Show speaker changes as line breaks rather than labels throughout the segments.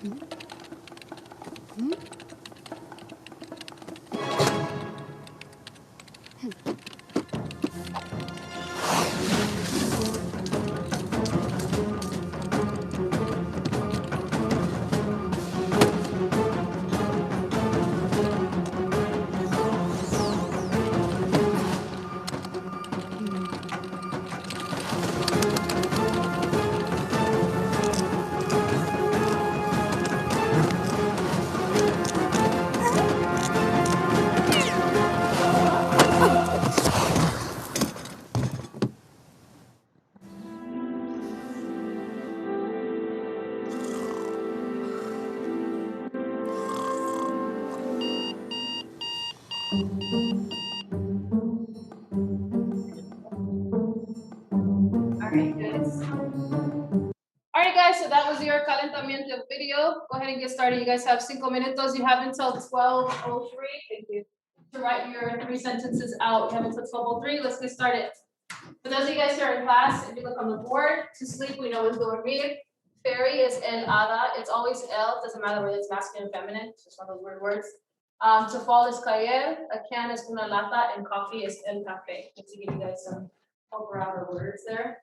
All right, guys, so that was your calentamiento video. Go ahead and get started. You guys have 5 minutos. You have until 12:03. Thank you. To write your 3 sentences out. You have until 12:03. Let's get started. For those of you guys who are in class, if you look on the board, to sleep, we know is dormir. Fairy is el hada. It's always el. Doesn't matter whether it's masculine or feminine. It's just one of those weird words. To fall is caer. A can is una lata. And coffee is el café. Just to give you guys some overall words there.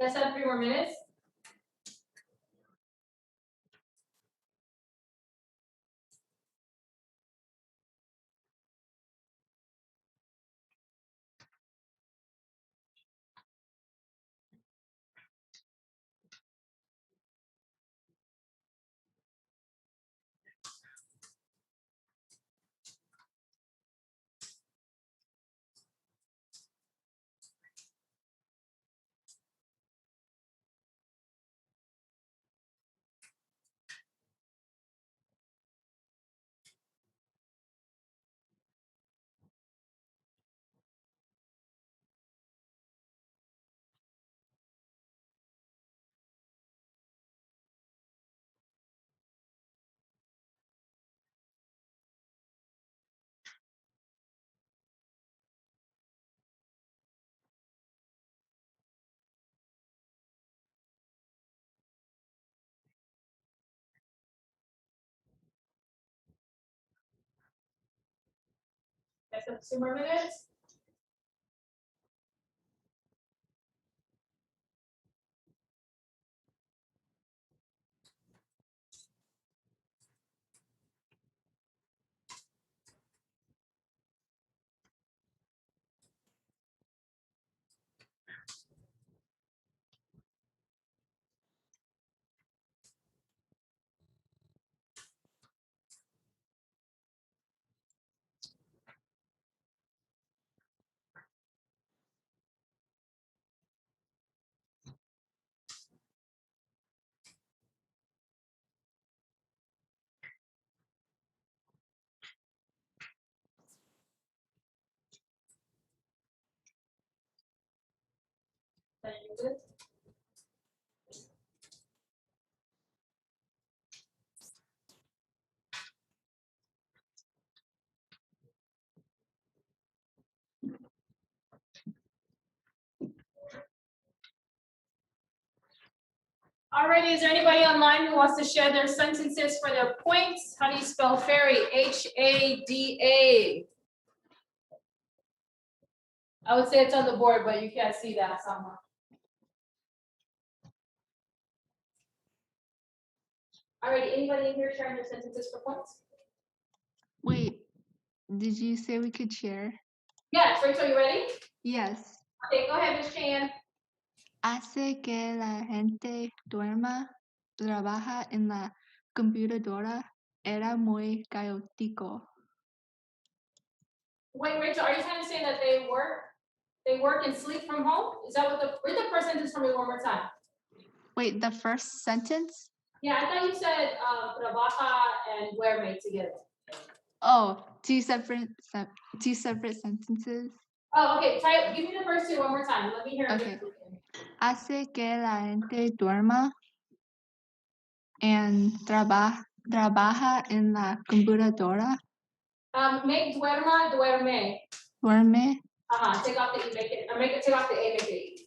You guys have 3 more minutes. You guys have 2 more minutes. Alrighty, is there anybody online who wants to share their sentences for their points? How do you spell fairy? H-A-D-A. I would say it's on the board, but you can't see that somehow. Alrighty, anybody in here sharing their sentences for points?
Wait, did you say we could share?
Yes, Rachel, you ready?
Yes.
Okay, go ahead, Ms. Chan.
Hace que la gente duerma, trabaja en la computadora, era muy caótico.
Wait, Rachel, are you trying to say that they work and sleep from home? Is that what read the first sentence for me one more time?
Wait, the first sentence?
Yeah, I thought you said trabaja and duerme together.
Oh, two separate sentences.
Oh, okay, give me the first two one more time. Let me hear it.
Okay. Hace que la gente duerma and trabaja en la computadora.
Make duerma, duerme.
Duerme.
Take off the E, make it, or take off the A, make it E.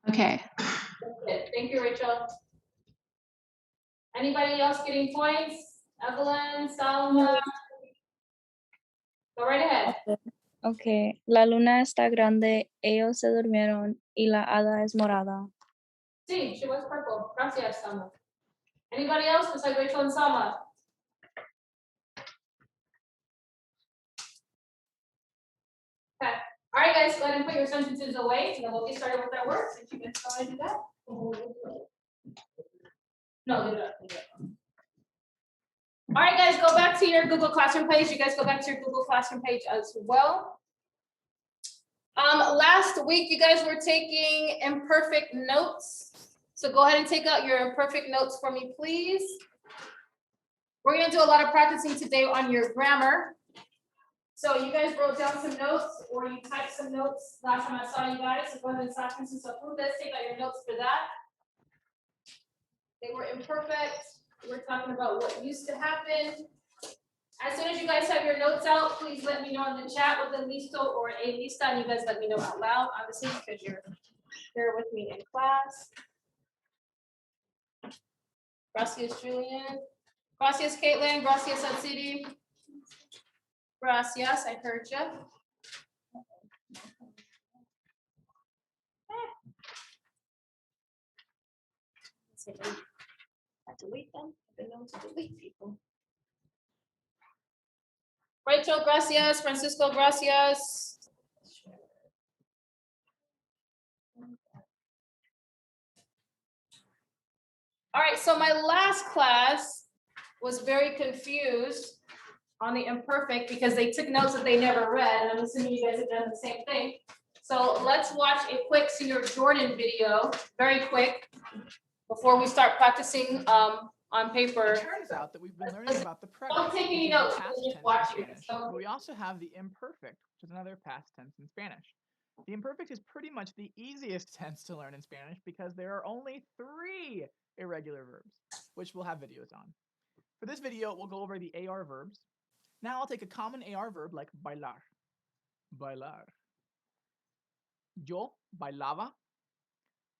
Okay.
That's it. Thank you, Rachel. Anybody else getting points? Evelyn, Salma? Go right ahead.
Okay. La luna está grande, ellos se durmieron y la hada es morada.
Sí, she was purple. Gracias, Salma. Anybody else besides Rachel and Salma? Okay. All right, guys, go ahead and put your sentences away, and then we'll get started with our work. Since you guys go ahead and do that. No, leave it up. Leave it up. All right, guys, go back to your Google Classroom page. You guys go back to your Google Classroom page as well. Last week, you guys were taking imperfect notes. So go ahead and take out your imperfect notes for me, please. We're gonna do a lot of practicing today on your grammar. So you guys wrote down some notes or you typed some notes last time I saw you guys. So go ahead and stop and take out your notes for that. They were imperfect. We're talking about what used to happen. As soon as you guys have your notes out, please let me know in the chat with a listo or a lista, and you guys let me know out loud, obviously, because you're here with me in class. Gracias, Julian. Gracias, Caitlin. Gracias, Atsidi. Gracias, I heard you. I delete them. I've been known to delete people. Rachel, gracias. Francisco, gracias. All right, so my last class was very confused on the imperfect because they took notes that they never read, and I'm assuming you guys have done the same thing. So let's watch a quick Senior Jordan video, very quick, before we start practicing on paper.
It turns out that we've been learning about the present.
Don't take any
which is the
notes,
past
just
tense
watch
in
it.
Spanish,
So-
but we also have the imperfect, which is another past tense in Spanish. The imperfect is pretty much the easiest tense to learn in Spanish because there are only 3 irregular verbs, which we'll have videos on. For this video, we'll go over the AR verbs. Now I'll take a common AR verb like bailar. Bailar. Yo bailaba.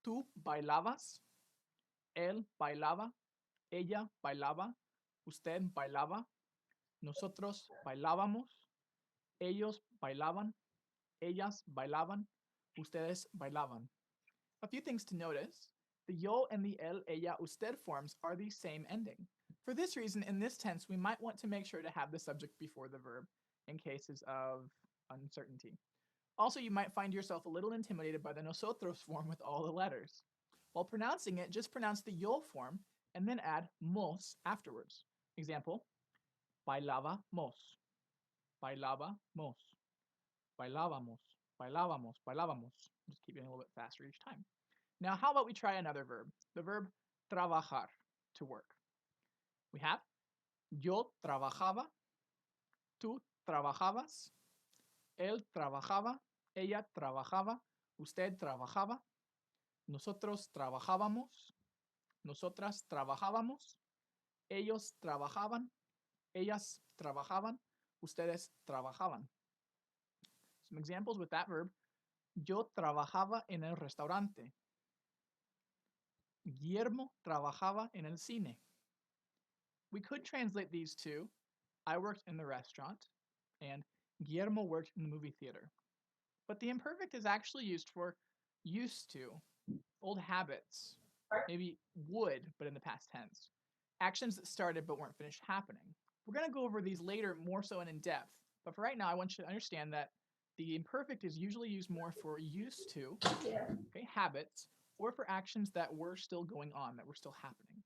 Tú bailabas. Él bailaba. Ella bailaba. Usted bailaba. Nosotros bailábamos. Ellos bailaban. Ellas bailaban. Ustedes bailaban. A few things to notice. The yo and the él, ella, usted forms are the same ending. For this reason, in this tense, we might want to make sure to have the subject before the verb in cases of uncertainty. Also, you might find yourself a little intimidated by the nosotros form with all the letters. While pronouncing it, just pronounce the yo form and then add mos afterwards. Example, bailábamos, bailábamos, bailábamos, bailábamos, bailábamos. Just keep getting a little bit faster each time. Now, how about we try another verb? The verb trabajar, to work. We have yo trabajaba, tú trabajabas, él trabajaba, ella trabajaba, usted trabajaba, Nosotros trabajábamos. Nosotras trabajábamos. Ellos trabajaban. Ellas trabajaban. Ustedes trabajaban. Some examples with that verb. Yo trabajaba en el restaurante. Guillermo trabajaba en el cine. We could translate these two. I worked in the restaurant, and Guillermo worked in the movie theater. But the imperfect is actually used for used to, old habits, maybe would, but in the past tense. Actions that started but weren't finished happening. We're going to go over these later more so and in depth, but for right now, I want you to understand that the imperfect is usually used more for used to, okay, habits, or for actions that were still going on, that were still happening.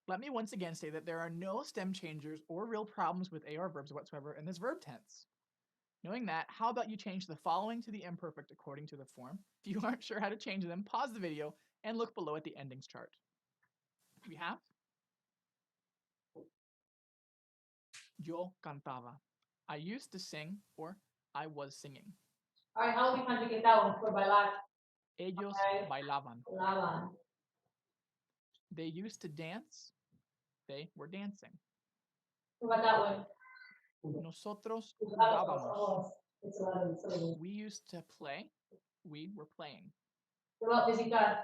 Let me once again say that there are no stem changers or real problems with AR verbs whatsoever in this verb tense. Knowing that, how about you change the following to the imperfect according to the form? If you aren't sure how to change them, pause the video and look below at the endings chart. We have Yo cantaba. I used to sing, or I was singing.
All right, how will we conjugate that one for bailar?
Ellos
Okay.
bailaban.
Bailaban.
They used to dance. They were dancing.
What about that one?
Nosotros
Jugábamos.
jugábamos.
Oh, it's 11, so
We used to play. We were playing.
what about visitar?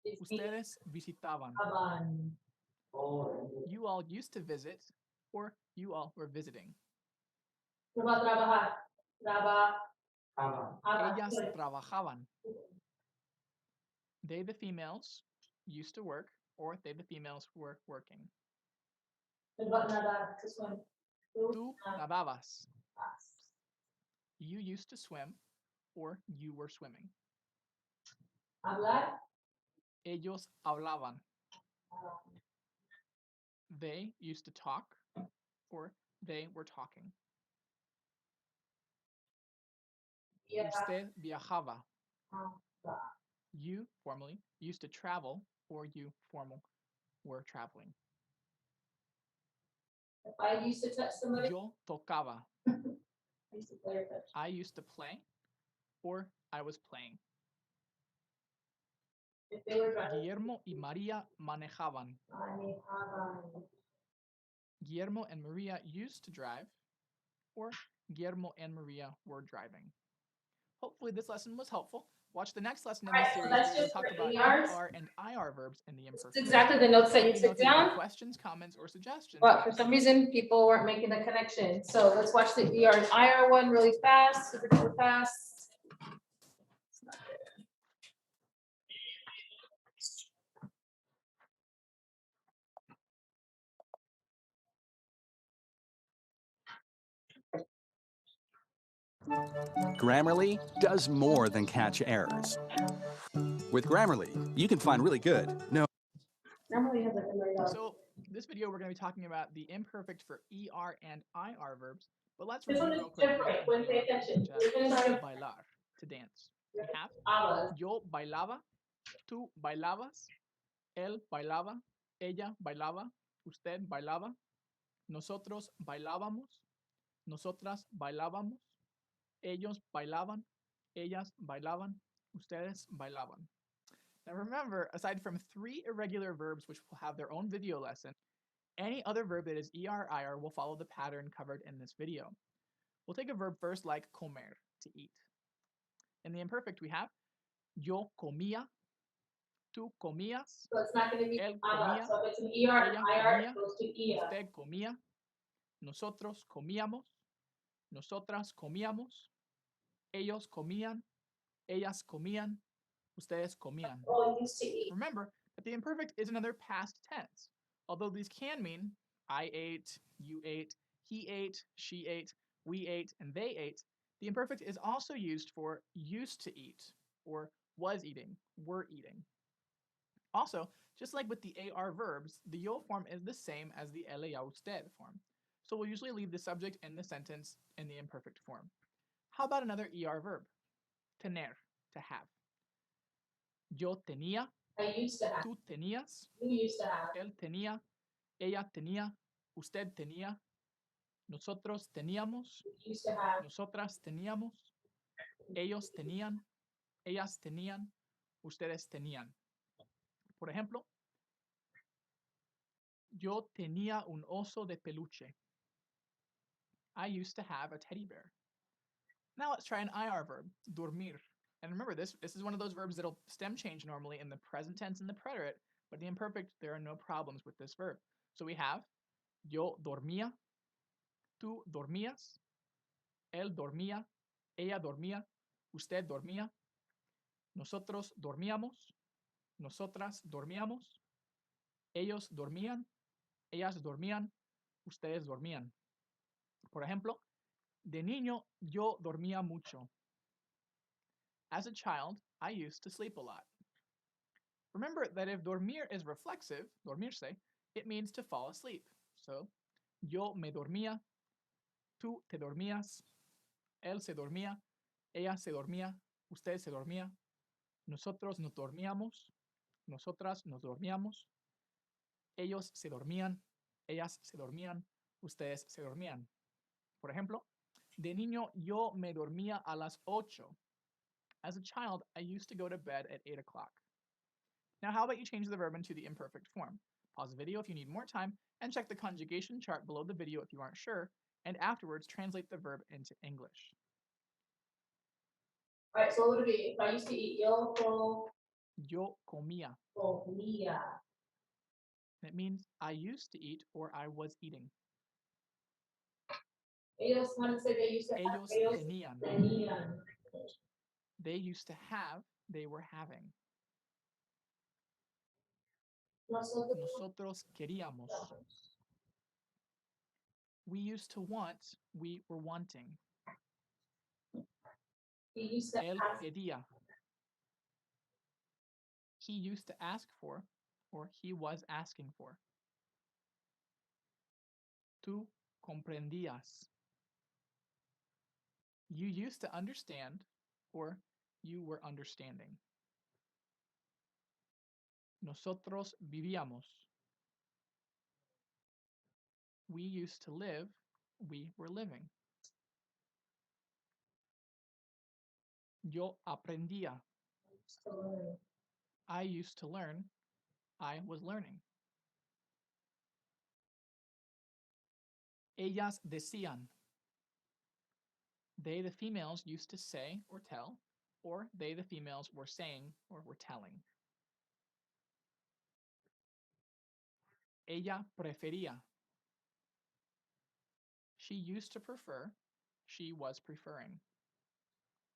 It's
Ustedes visitaban.
visitaban.
You all used to visit, or you all were visiting.
What about trabajar?
Ellas trabajaban. They, the females, used to work, or they, the females, were working.
What about nadar? To swim.
Tú nadabas. You used to swim, or you were swimming.
Hablar.
Ellos hablaban. They used to talk, or they were talking. Usted viajaba. You, formally, used to travel, or you, formal, were traveling.
If I used to touch somebody,
Yo tocaba.
I used to play or touch.
I used to play, or I was playing.
If they were driving,
Guillermo y María manejaban.
manejaban.
Guillermo and Maria used to drive, or Guillermo and Maria were driving. Hopefully this lesson was helpful. Watch the next lesson in this
Alright, so
series
that's
where we'll
just
talk
for
about
ERs.
ER and IR verbs in the imperfect.
It's exactly the notes that you
Let me know
took
if you have any
down,
questions, comments, or suggestions.
but for some reason, people weren't making the connection. So let's watch the ER and IR one really fast, super fast.
Grammarly does more than catch errors. With Grammarly, you can find really good,
Normally has like a million dollars.
So this video, we're going to be talking about the imperfect for ER and IR verbs, but let's
This
review
one is
real quick.
different when pay attention. We're gonna start
Bailar, to dance. We have
Abas.
yo bailaba, tú bailabas, él bailaba, ella bailaba, usted bailaba, nosotros bailábamos, nosotras bailábamos, ellos bailaban, ellas bailaban, ustedes bailaban. Now remember, aside from 3 irregular verbs which will have their own video lesson, any other verb that is ER, IR will follow the pattern covered in this video. We'll take a verb first like comer, to eat. In the imperfect we have yo comía, tú comías,
So it's not gonna be
él
abas.
comía,
So if it's an ER,
ella
IR,
comía,
it goes to ER.
usted comía, nosotros comíamos, nosotras comíamos, ellos comían, ellas comían, ustedes comían.
Oh, used to eat.
Remember that the imperfect is another past tense, although these can mean I ate, you ate, he ate, she ate, we ate, and they ate. The imperfect is also used for used to eat, or was eating, were eating. Also, just like with the AR verbs, the yo form is the same as the él, ella, usted form. So we'll usually leave the subject in the sentence in the imperfect form. How about another ER verb? Tener, to have. Yo tenía,
I used to have.
tú tenías,
You used to have.
él tenía, ella tenía, usted tenía, nosotros teníamos,
You used to have.
nosotras teníamos, ellos tenían, Ellas tenían, ustedes tenían. Por ejemplo, yo tenía un oso de peluche. I used to have a teddy bear. Now let's try an IR verb, dormir. And remember, this is one of those verbs that'll stem change normally in the present tense and the preterite, but the imperfect, there are no problems with this verb. So we have yo dormía, tú dormías, él dormía, ella dormía, usted dormía, nosotros dormíamos, nosotras dormíamos, ellos dormían, ellas dormían, ustedes dormían. Por ejemplo, de niño yo dormía mucho. As a child, I used to sleep a lot. Remember that if dormir is reflexive, dormirse, it means to fall asleep. So, yo me dormía, tú te dormías, él se dormía, ella se dormía, usted se dormía, nosotros nos dormíamos, nosotras nos dormíamos, ellos se dormían, ellas se dormían, ustedes se dormían. Por ejemplo, de niño yo me dormía a las 8. As a child, I used to go to bed at 8 o'clock. Now, how about you change the verb into the imperfect form? Pause the video if you need more time, and check the conjugation chart below the video if you aren't sure, and afterwards translate the verb into English.
All right, so what would it be? If I used to eat yo
Comía.
comía.
It means I used to eat or I was eating.
Ellos, how to say they used to have?
Ellos
Ellos
tenían.
tenían.
They used to have, they were having. Nosotros queríamos. We used to want, we were wanting.
He used to
Él
ask.
pedía. He used to ask for, or he was asking for. Tú comprendías. You used to understand, or you were understanding. Nosotros vivíamos. We used to live, we were living. Yo aprendía. I used to learn, I was learning. Ellas decían. They, the females, used to say or tell, or they, the females, were saying or were telling. Ella prefería. She used to prefer, she was preferring.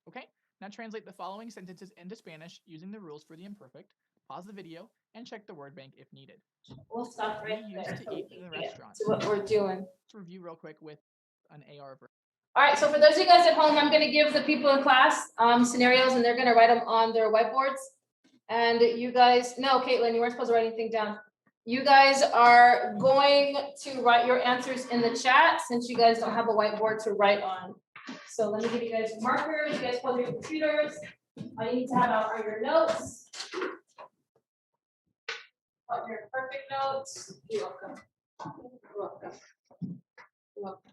Okay, now translate the following sentences into Spanish using the rules for the imperfect. Pause the video and check the word bank if needed.
We'll stop right
We
there.
used to eat in the restaurant.
To what we're doing.
Let's review real quick with an AR verb.
All right, so for those of you guys at home, I'm gonna give the people in class scenarios and they're gonna write them on their whiteboards. And you guys, no, Caitlin, you weren't supposed to write anything down. You guys are going to write your answers in the chat since you guys don't have a whiteboard to write on. So let me give you guys markers. You guys pull your computers. All you need to have out are your notes. All your perfect notes. You're welcome. You're welcome. You're welcome.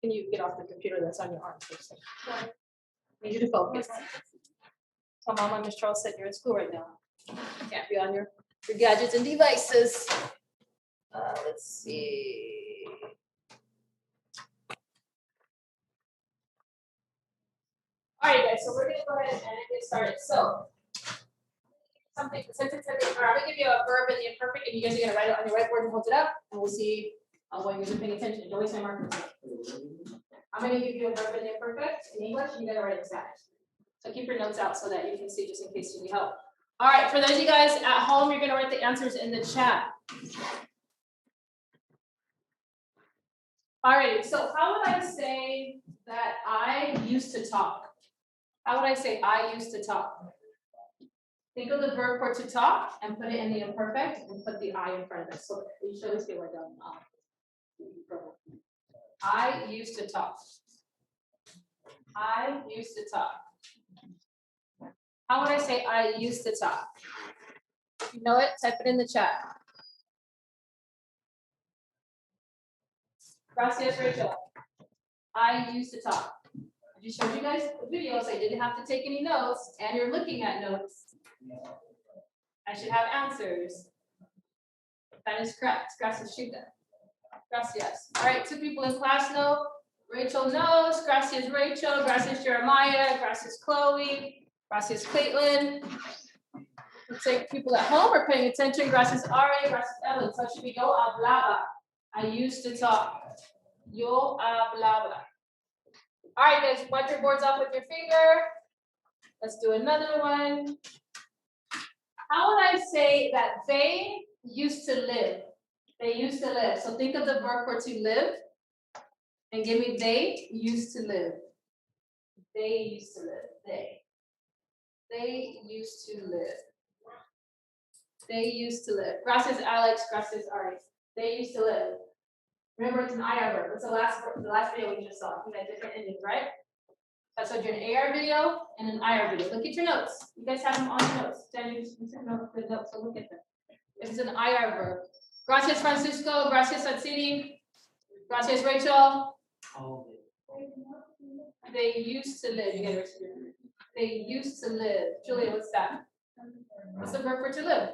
Can you get off the computer that's on your arm for a second? I need you to focus. Tell Mama and Miss Charles said you're in school right now. You can't be on your gadgets and devices. Let's see. All right, guys, so we're gonna go ahead and get started. So something, the sentence that I'm gonna give you a verb and the imperfect, and you guys are gonna write it on your whiteboard and hold it up, and we'll see what you guys are paying attention. Don't waste my markers. I'm gonna give you a verb and the imperfect in English, and you gotta write it in Spanish. So keep your notes out so that you can see just in case you need help. All right, for those of you guys at home, you're gonna write the answers in the chat. All right, so how would I say that I used to talk? How would I say I used to talk? Think of the verb for to talk and put it in the imperfect and put the I in front of it. So you should always get like I used to talk. I used to talk. How would I say I used to talk? If you know it, type it in the chat. Gracias, Rachel. I used to talk. just showed you guys the video, so I didn't have to take any notes, and you're looking at notes. I should have answers. That is correct. Gracias, chica. Gracias. All right, 2 people in class know. Rachel knows. Gracias, Rachel. Gracias, Jeremiah. Gracias, Chloe. Gracias, Caitlin. Looks like people at home are paying attention. Gracias, Ari. Gracias, Ellen. So it should be yo hablaba. I used to talk. Yo hablaba. All right, guys, wipe your boards off with your finger. Let's do another one. How would I say that they used to live? They used to live. So think of the verb for to live. And give me they used to live. They used to live. They used to live. They used to live. Gracias, Alex. Gracias, Ari. They used to live. Remember, it's an IR verb. It's the last video we just saw. We had different endings, right? I showed you an AR video and an IR video. Look at your notes. You guys have them on your notes. Then you took good notes, so look at them. If it's an IR verb. Gracias, Francisco. Gracias, Atsiri. Gracias, Rachel. They used to live. You get it. They used to live. Julia, what's that? What's the verb for to live?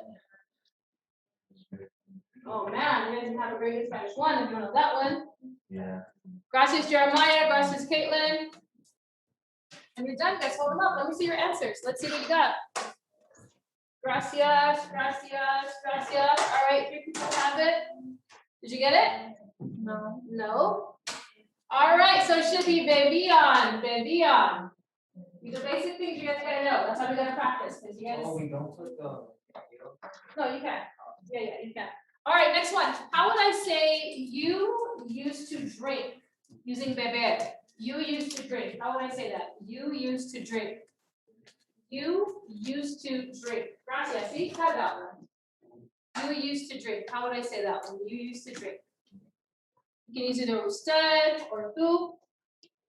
Oh man, you guys didn't have a very good Spanish 1 if you know that one.
Yeah.
Gracias, Jeremiah. Gracias, Caitlin. And you're done, guys. Hold them up. Let me see your answers. Let's see what you got. Gracias, gracias, gracias. All right, 3 people have it. Did you get it?
No.
No. All right, so it should be bebian, bebian. These are basic things you guys gotta know. That's how we gotta practice. Because you guys.
Oh, we don't put the.
No, you can. Yeah, you can. All right, next one. How would I say you used to drink using beber? You used to drink. How would I say that? You used to drink. You used to drink. Gracias. See, try that one. You used to drink. How would I say that one? You used to drink. You can use either usted or tú.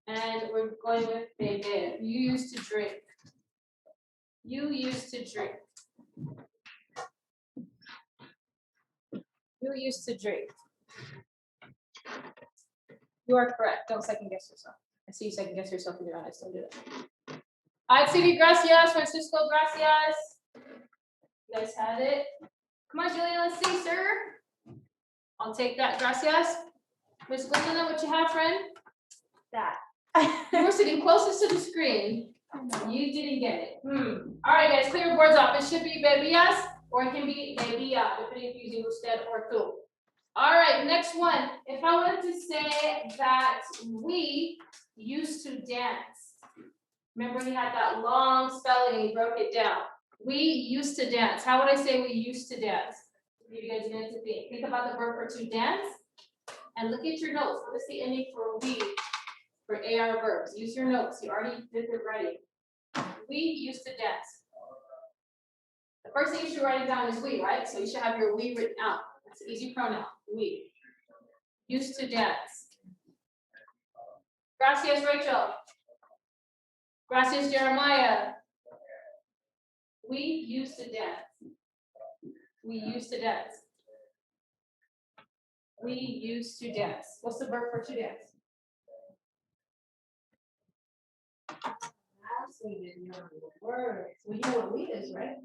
And we're going with beber. You used to drink. You used to drink. You used to drink. You are correct. Don't second guess yourself. I see you second guess yourself in your eyes. Don't do that. All right, Cindy, gracias. Francisco, gracias. You guys had it. Come on, Julia, let's see, sir. I'll take that. Gracias. Miss Gwendolyn, what you have, friend?
That.
You were sitting closest to the screen. You didn't get it. All right, guys, clear your boards off. It should be bebias or it can be bebia, depending if you're using usted or tú. All right, next one. If I wanted to say that we used to dance. Remember he had that long spelling and he broke it down. We used to dance. How would I say we used to dance? You guys need to think about the verb for to dance. And look at your notes. What is the ending for we? For AR verbs. Use your notes. You already did the writing. We used to dance. The first thing you should write it down is we, right? So you should have your we written out. It's an easy pronoun. We used to dance. Gracias, Rachel. Gracias, Jeremiah. We used to dance. We used to dance. We used to dance. What's the verb for to dance? We didn't know the words. We know what we is, right?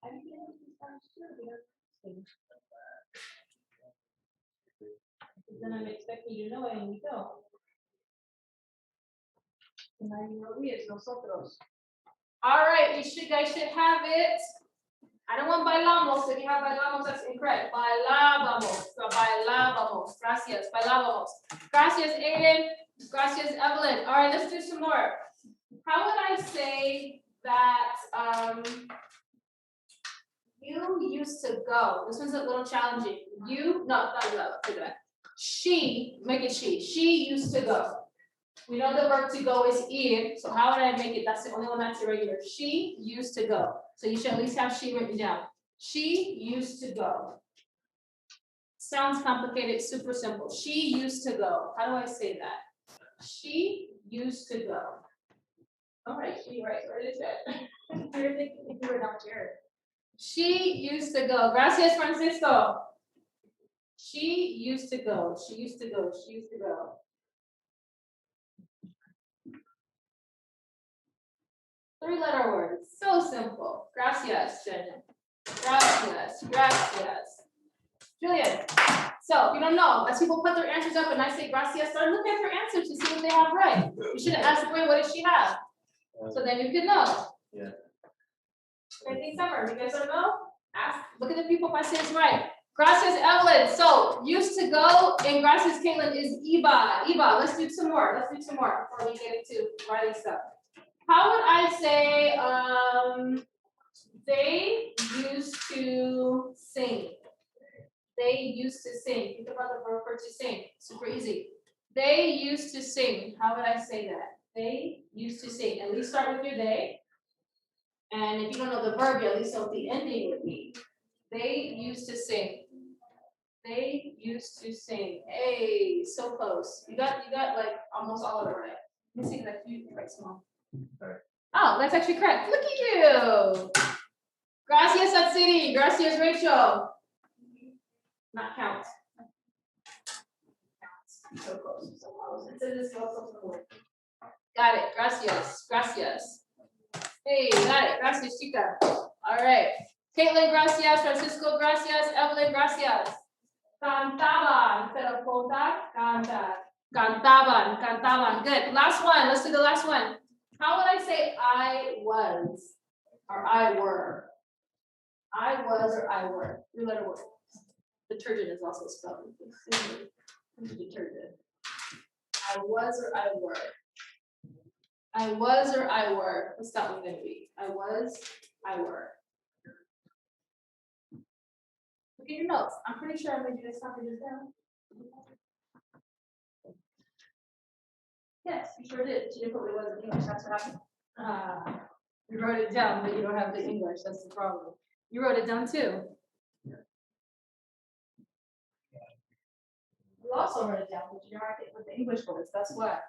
I think it sounds true. Then I'm expecting you to know it and you don't. And now you know we is nosotros. All right, you guys should have it. I don't want bailamos. If you have bailamos, that's incorrect. Bailábamos. Bailábamos. Gracias. Bailábamos. Gracias, Aiden. Gracias, Evelyn. All right, let's do some more. How would I say that you used to go? This one's a little challenging. She, make it she. She used to go. We know the verb to go is ir, so how would I make it? That's the only one that's irregular. She used to go. So you should at least have she written down. She used to go. Sounds complicated, super simple. She used to go. How do I say that? She used to go. All right, she, right, where is it? You're thinking you were not here. She used to go. Gracias, Francisco. She used to go. She used to go. She used to go. Three-letter words. So simple. Gracias, Jenny. Gracias. Gracias. Julian. So if you don't know, as people put their answers up and I say gracias, start looking at her answers to see what they have right. You shouldn't ask, wait, what does she have? So then you can know.
Yeah.
Anything summer, you guys don't know? Ask, look at the people if I say it's right. Gracias, Evelyn. So used to go and gracias, Caitlin, is Iba. Iba, let's do some more. Let's do some more before we get into writing stuff. How would I say, they used to sing. They used to sing. Think about the verb for to sing. Super easy. They used to sing. How would I say that? They used to sing. At least start with your they. And if you don't know the verb, you at least know what the ending would be. They used to sing. They used to sing. Hey, so close. You got like almost all of it right. Let me see that you write small.
Sorry.
Oh, that's actually correct. Look at you. Gracias, Atsiri. Gracias, Rachel. Not count. So close, so close. It says it's so close to the word. Got it. Gracias. Gracias. Hey, got it. Gracias, chica. All right. Caitlin, gracias. Francisco, gracias. Evelyn, gracias. Cantaban instead of contar. Cantar. Cantaban. Cantaban. Good. Last one. Let's do the last one. How would I say I was or I were? I was or I were. Three-letter word. Detergent is also spelled. Detergent. I was or I were. I was or I were. What's that one gonna be? I was, I were. Look at your notes. I'm pretty sure I made you guys copy this down. Yes, you sure did. You didn't put what it was in English. That's what happened. You wrote it down, but you don't have the English. That's the problem. You wrote it down too. You also wrote it down, but you didn't write it with the English words. That's what.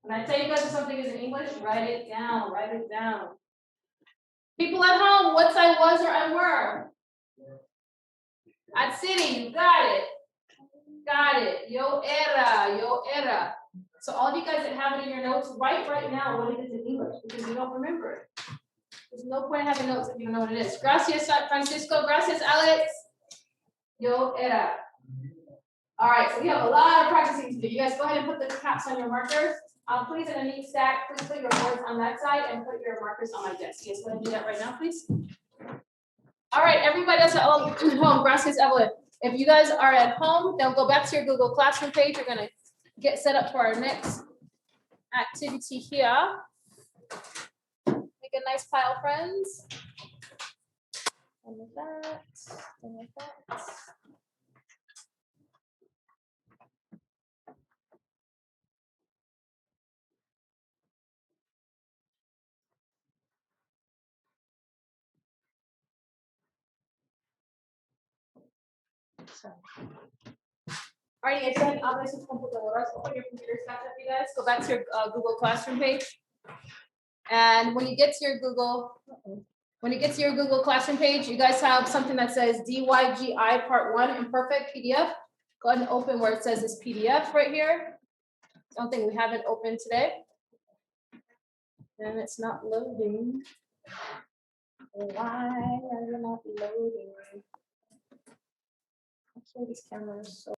When I tell you guys if something is in English, write it down. Write it down. People at home, what's I was or I were? At city, you got it. Got it. Yo era, yo era. So all of you guys that have it in your notes, write right now what it is in English because you don't remember it. There's no point having notes if you don't know what it is. Gracias, Francisco. Gracias, Alex. Yo era. All right, so we have a lot of practicing to do. You guys go ahead and put the caps on your markers. Please, in a neat stack, please put your boards on that side and put your markers on my desk. You guys go ahead and do that right now, please. All right, everybody else at home, gracias, Evelyn. If you guys are at home, then go back to your Google Classroom page. You're gonna get set up for our next activity here. Make a nice pile, friends. And with that, and with that. Alright, guys, then open your computers back up, you guys. Go back to your Google Classroom page. And when you get to your Google Classroom page, you guys have something that says DYGI Part 1 Imperfect PDF. Go ahead and open where it says this PDF right here. Something we haven't opened today. And it's not loading. Why are you not loading? Actually, this camera is so.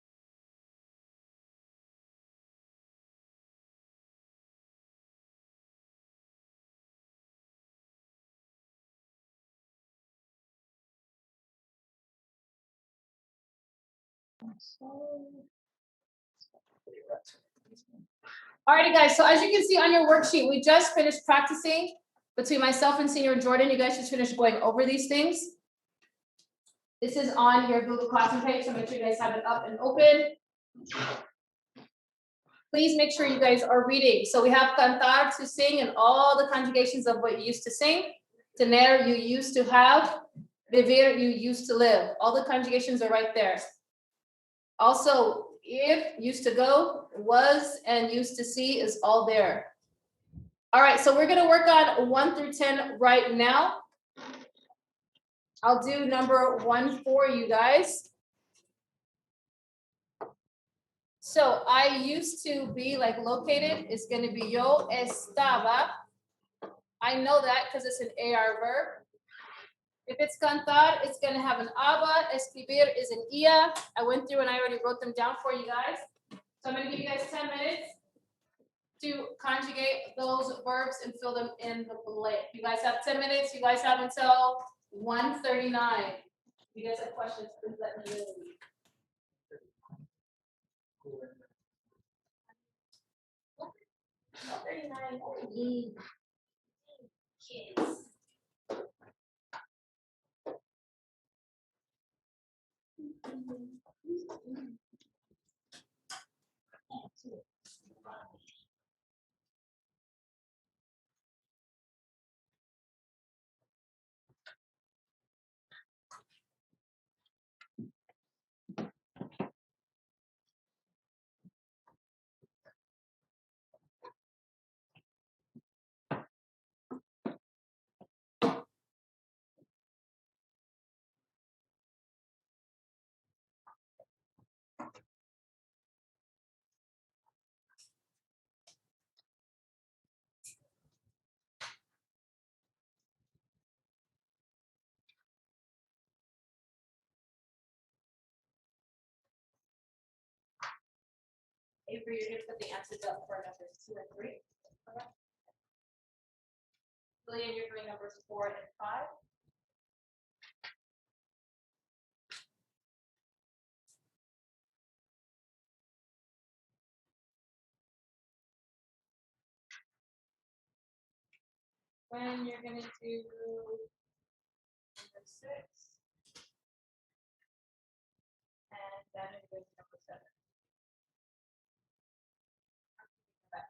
Alrighty, guys, so as you can see on your worksheet, we just finished practicing between myself and Senior Jordan. You guys just finished going over these things. This is on your Google Classroom page, so make sure you guys have it up and open. Please make sure you guys are reading. So we have cantar, to sing, and all the conjugations of what you used to sing. Tener, you used to have. Vivir, you used to live. All the conjugations are right there. Also, if, used to go, was, and used to see is all there. All right, so we're gonna work on 1 through 10 right now. I'll do number 1 for you guys. So I used to be like located, it's gonna be yo estaba. I know that because it's an AR verb. If it's cantar, it's gonna have an aba. Escribir is an ia. I went through and I already wrote them down for you guys. So I'm gonna give you guys 10 minutes to conjugate those verbs and fill them in the blank. You guys have 10 minutes. You guys have until 1:39. If you guys have questions, please let me know. Kids. Avery, you're gonna put the answers up for numbers 2 and 3. Okay. Lillian, you're doing numbers 4 and 5. When you're gonna do number 6. And then you're going to number 7.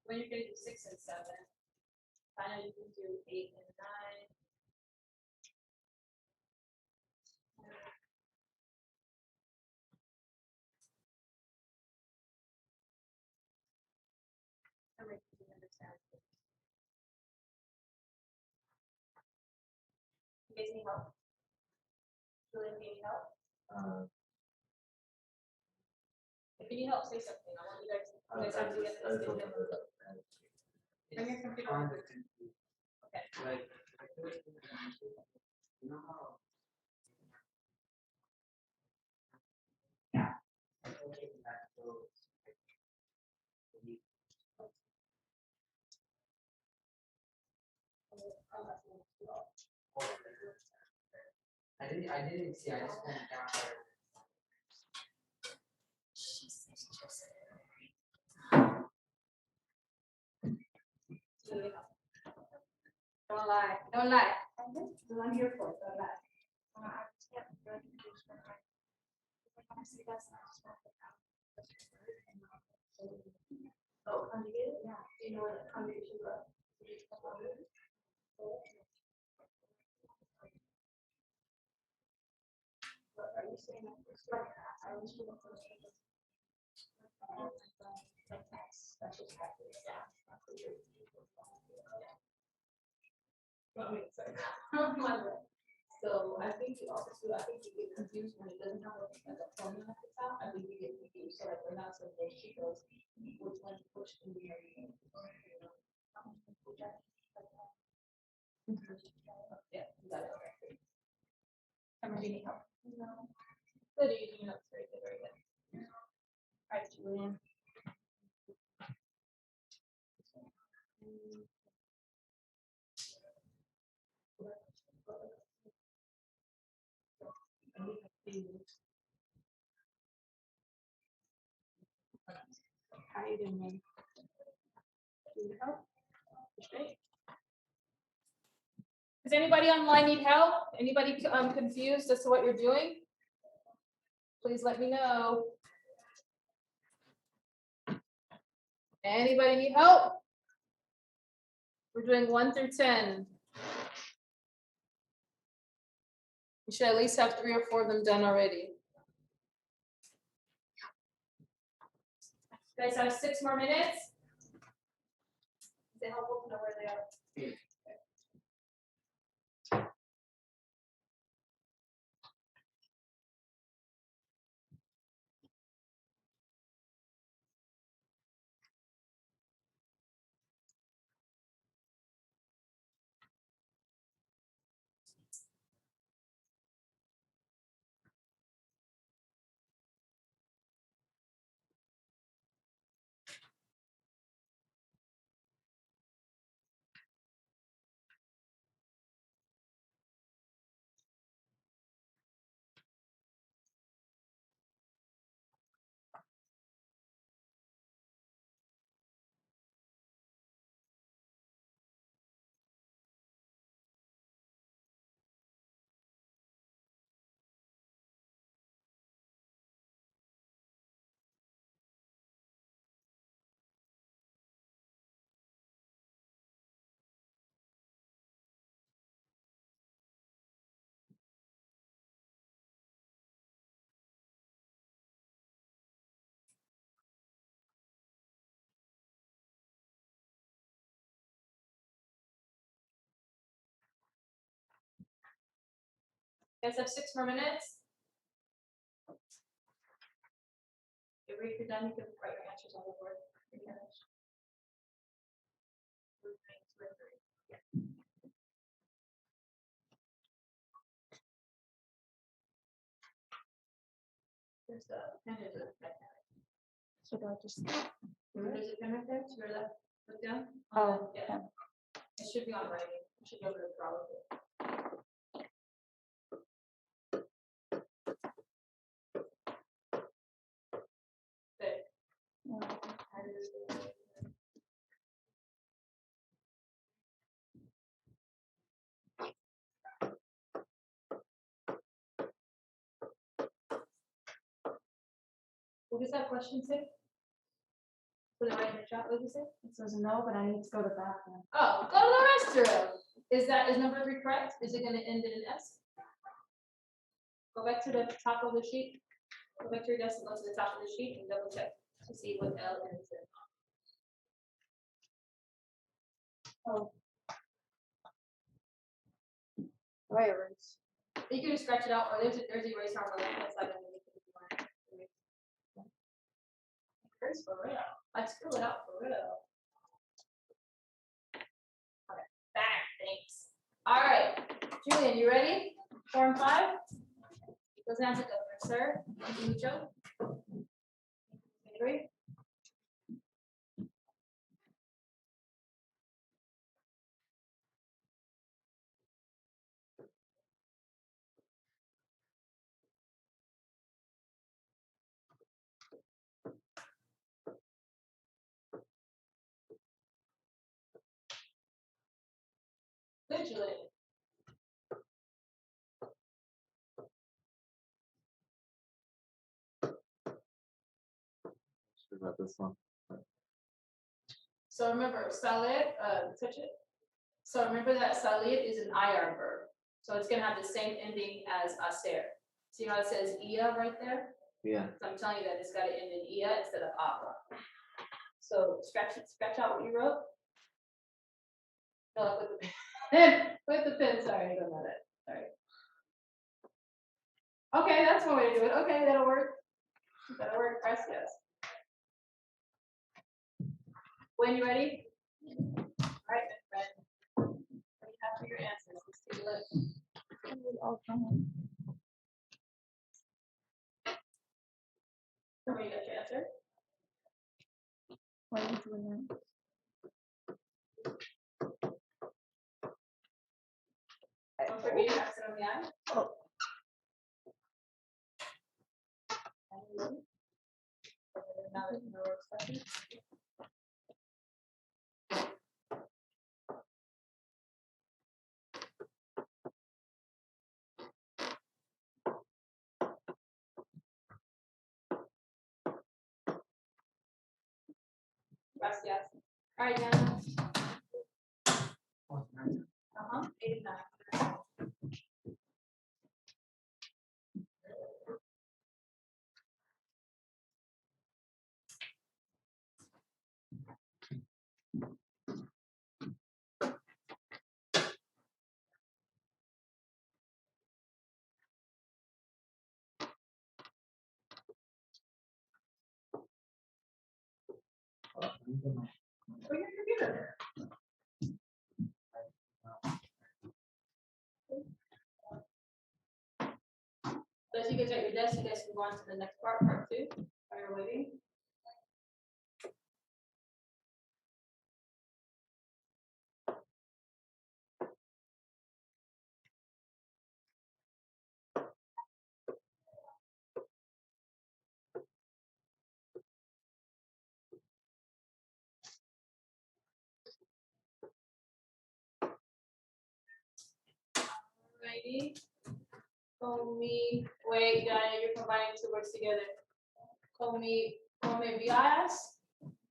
When you're gonna do 6 and 7. Finally, you can do 8 and 9. And we can do number 10. You guys need help? Julian, do you need help? If you need help, say something. I want you guys have to get this thing done. Bring your computer over. Okay.
I didn't see, I just went down there.
Don't lie. Don't lie. What I'm here for. Don't lie. Oh, conjugated? Yeah. Do you know what conjugation is? What are you saying? I was doing the first one. That's just happening. Yeah. So I think you also too, I think you get confused when it doesn't have like a formula at the top. I think you get confused. So like we're not so good. She goes, which one, which can be. Yeah, you got it. I'm reading help. Good, you doing that very good, very good. All right, Julian. How you doing, man? Do you need help? You straight? Does anybody online need help? Anybody confused as to what you're doing? Please let me know. Anybody need help? We're doing 1 through 10. You should at least have 3 or 4 of them done already. You guys have 6 more minutes. Is it helpful to know where they are? You guys have 6 more minutes. If you're done, you can write your answers on the board. You're finished. There's a pen, there's a pen.
So do I just,
There's a pen right there, to your left, look down.
oh,
Yeah,
yeah.
it should be on writing, it should be able to draw with it. Good. What does that question say? Put it right in the chat, what does it say?
It says no, but I need to go to the bathroom.
Oh, go to the restroom. Is number 3 correct? Is it gonna end in an S? Go back to the top of the sheet. Go back to your desk and go to the top of the sheet and double check to see what L ends in.
Right, erase.
You can just scratch it out, or there's eraser on the left hand side underneath it if you want. Erase for real. Let's fill it out for real. Okay, back, thanks. All right, Julian, you ready? Form 5? Those hands are governor, sir. Mucho. Agree? Good, Julian.
About this one.
So remember, salid, touch it. So remember that salid is an IR verb. So it's gonna have the same ending as hacer. See how it says ia right there?
Yeah.
So I'm telling you that it's gotta end in ia instead of aba. So scratch out what you wrote. Fill up with the pen. With the pen, sorry, I don't know that. Sorry. Okay, that's one way to do it. Okay, that'll work. That'll work. Press yes. When you ready? All right, my friend. What do you have for your answers? Let's take a look. Somebody got your answer?
Why are you doing that?
Don't forget your accent on the I.
Oh.
Now that you know what's happening. Gracias. All right, Diana. 8 and 9. Bring your computer. So as you guys at your desk, you guys can go on to the next part, part 2, while you're waiting. Alrighty. Wait, Diana, you're combining 2 words together. Come vías?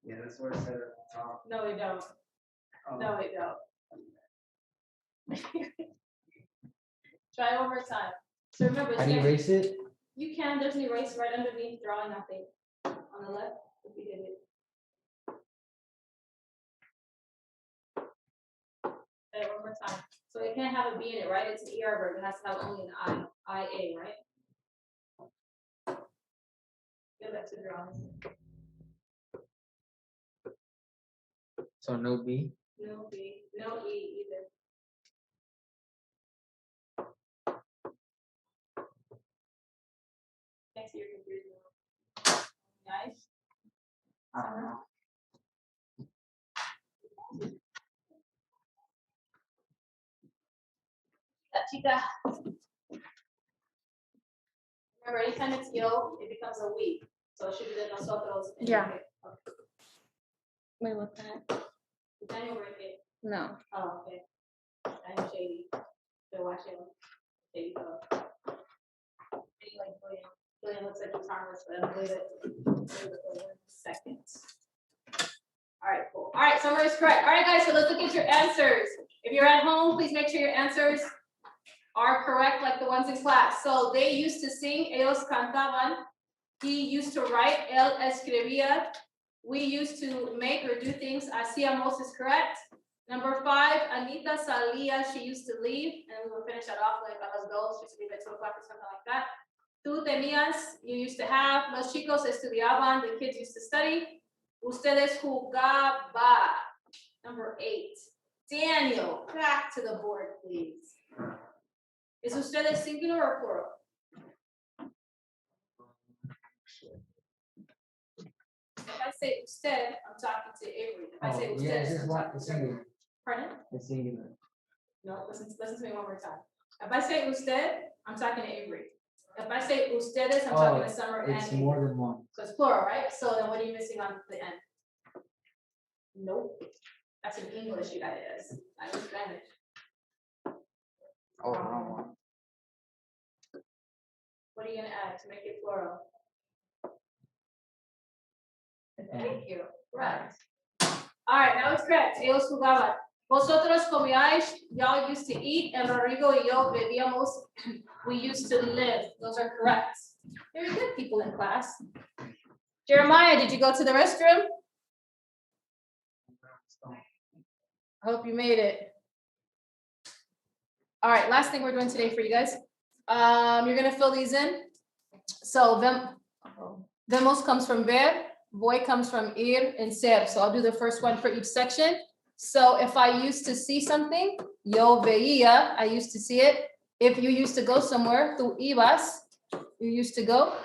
Yeah, that's what I said at the top.
No, we don't. No, we don't. Try it one more time. So remember, it's
How do you
gonna-
erase it?
you can, there's an erase right underneath drawing nothing on the left, if you did it. Say it one more time. So So it can't have a B in it, right? It's an ER verb. It has to have only an IA, right? Give that to drawing.
So no B.
No B, no E either. Thanks for your confusion. Nice.
I don't know.
Chica. Remember, anytime it's yo, it becomes a we. So it should be the nosotros. and
Yeah.
okay.
Wait, what the heck?
Daniel break it.
No.
Oh, okay. I'm shady. They're watching. Shady go. Shady like William. William looks like he's harmless, but I don't believe it. Wait a second. All right, cool. All right, summary is correct. All right, guys, so let's look at your answers. If you're at home, please make sure your answers are correct, like the ones in class. So they used to sing, ellos cantaban. He used to write, él escribía. We used to make or do things, hacíamos is correct. Number 5, Anita salía, she used to leave, and we will finish that off with a las dos, she used to leave at 2 o'clock or something like that. Tú tenías, you used to have. Los chicos estudiaban, the kids used to study. Ustedes jugaba. Number 8. Daniel, back to the board, please. Is ustedes singular or plural? If I say usted, I'm talking to Avery. If I say
Oh,
usted,
yeah, it's
I'm
just one,
talking
it's
to
singular.
Pardon?
It's singular.
No, listen to me one more time. If I say usted, I'm talking to Avery. If I say ustedes, I'm talking to Summer and
It's
Avery.
more than one.
So it's plural, right? So then what are you missing on the end? Nope. That's an English, you guys. I was Spanish.
Oh, wrong one.
What are you gonna add to make it plural? Thank you. Right. All right, now it's correct. Ellos jugaban. Vosotros comíais, y'all used to eat, and Rodrigo y yo bebíamos, we used to live. Those are correct. Very good people in class. Jeremiah, did you go to the restroom? I hope you made it. All right, last thing we're doing today for you guys. You're gonna fill these in. So vemos comes from ver, voy comes from ir, and ser. So I'll do the first one for each section. So if I used to see something, yo veía, I used to see it. If you used to go somewhere, tú ibas, you used to go.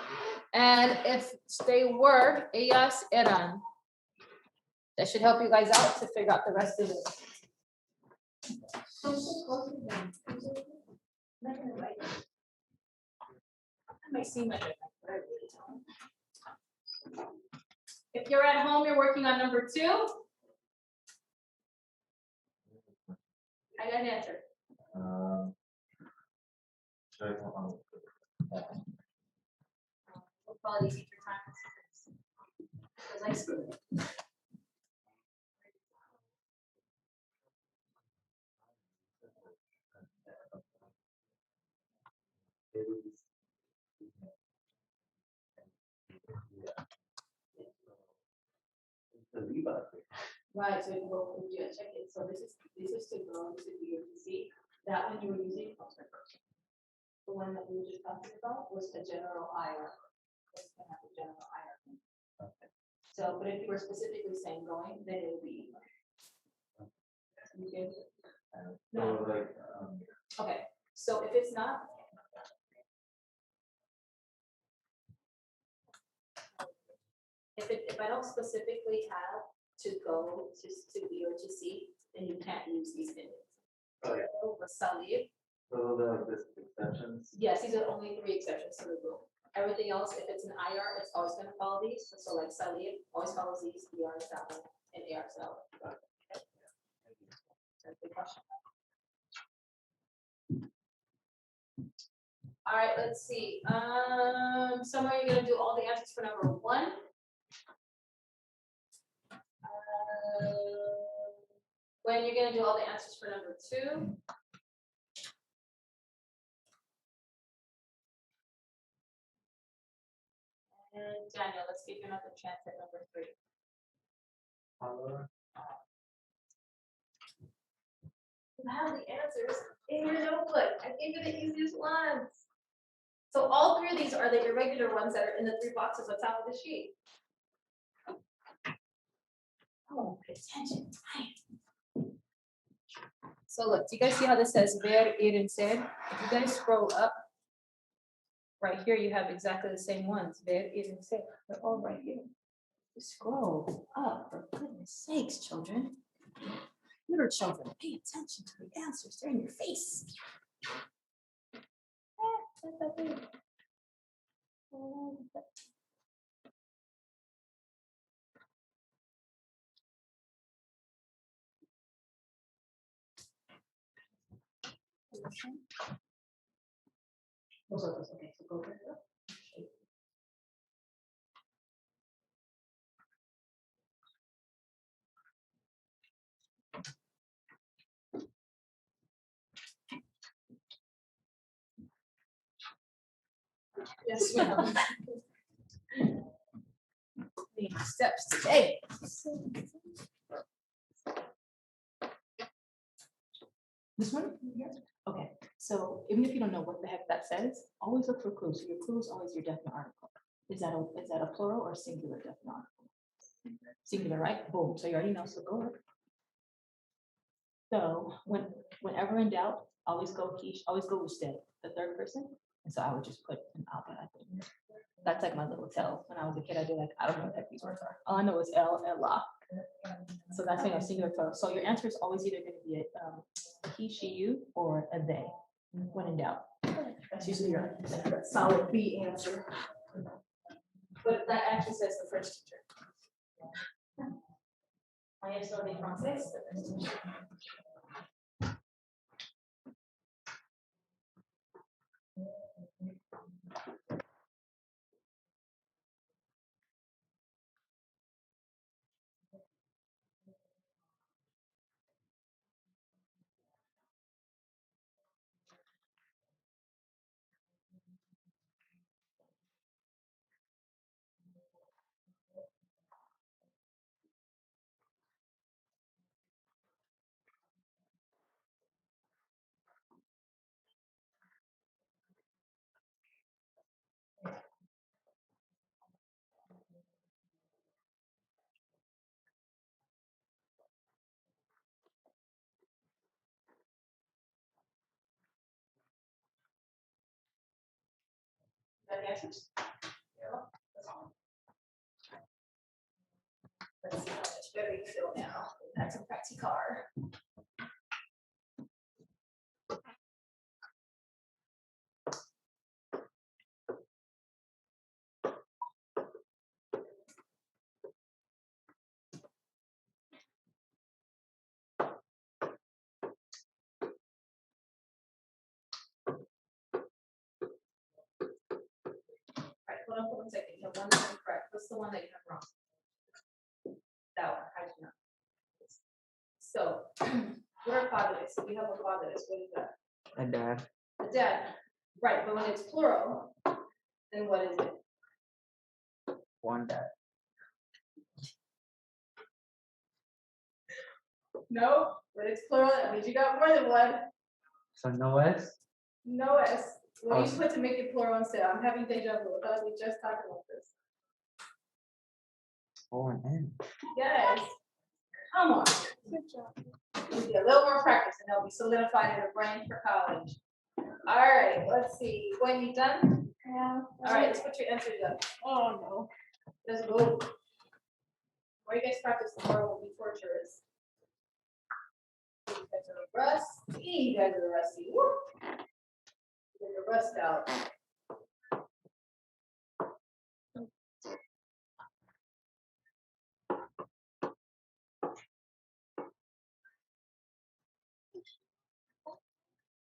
And if they were, ellas eran. That should help you guys out to figure out the rest of it. Might seem like it, but I really don't. If you're at home, you're working on number 2. I got an answer. We'll probably take your time. 'Cause I screwed it. Right, so you can go, yeah, check it. So this is to go, this is you to see. That one you were using, the one that we were just talking about was a general IR. It's gonna have a general IR. So, but if you were specifically saying going, then it would be. You good? No. Okay, so if it's not. If I don't specifically have to go to be or to see, then you can't use these things.
Oh, yeah.
Salir.
So the exceptions.
Yes, these are only 3 exceptions to the rule. Everything else, if it's an IR, it's always gonna follow these. So like salir always follows these, ER is that one, and AR is that one. That's the question. All right, let's see. Somewhere you're gonna do all the answers for number 1. When you're gonna do all the answers for number 2. And Daniel, let's give you another chance at number 3. You have the answers in your notebook. I gave you the easiest ones. So all three of these are the irregular ones that are in the three boxes on top of the sheet. Oh, pay attention. So look, do you guys see how this says ver, ir, and ser? If you guys scroll up, right here, you have exactly the same ones, ver, ir, and ser. They're all right here. Just scroll up, for goodness sakes, children. Little children, pay attention to the answers. They're in your face. It's not that big. Vosotros, okay, so go back up. Yes, ma'am. Need steps today. This one? Here? Okay, so even if you don't know what the heck that says, always look for clues. So your clue is always your definite article. Is that a plural or singular definite article? Singular, right? Boom. So you already know, so go ahead. So whenever in doubt, always go he, always go usted, the third person. And so I would just put an alpha. That's like my little tell. When I was a kid, I'd be like, I don't know what the heck these words are. All I know is el, la. So that's a singular plural. So your answer is always either going to be a he, she, you, or a they, when in doubt. That's usually your solid B answer. But that actually says the French teacher. Maestro de francés, the French teacher. Got the answers? Yeah, that's all. Let's see how much better you feel now. That's a practice car. Right, hold on for 1 second. You have one that's incorrect. What's the one that you have wrong? That one, how do you know? So, what are fathers? We have a fathers. What is that?
A dad.
A dad. Right, but when it's plural, then what is it?
One dad.
No, when it's plural, that means you got more than one.
So no S.
No S. What do you
Awesome.
put to make it plural instead? I'm having deja vu. I thought we just talked about this.
O and N.
Yes. Come on. Good job. A little more practice and they'll be solidified in your brain for college. All right, let's see. When you done?
Yeah.
All right, let's put your answers up. Oh no. Let's go. The more you guys practice, the more it will be torturous. You guys are rusty. You guys are rusty. Woo. Get the rust out.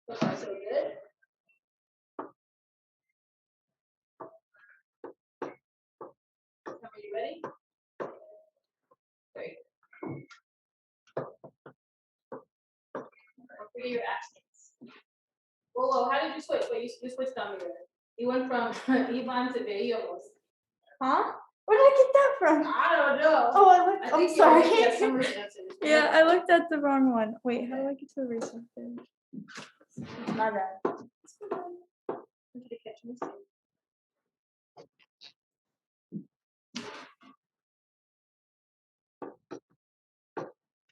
So far, so good. Are you ready? Great. I'll figure your accents. Whoa, how did you switch? Wait, you switched on me there. You went from Ivan to Bellos.
Huh? Where did I get that from?
I don't know.
Oh, I looked.
I
I'm
think you're looking at
sorry.
Summer's answers.
Yeah, I looked at the wrong one. Wait, how do I get to erase something?
My bad. Okay, catch me soon.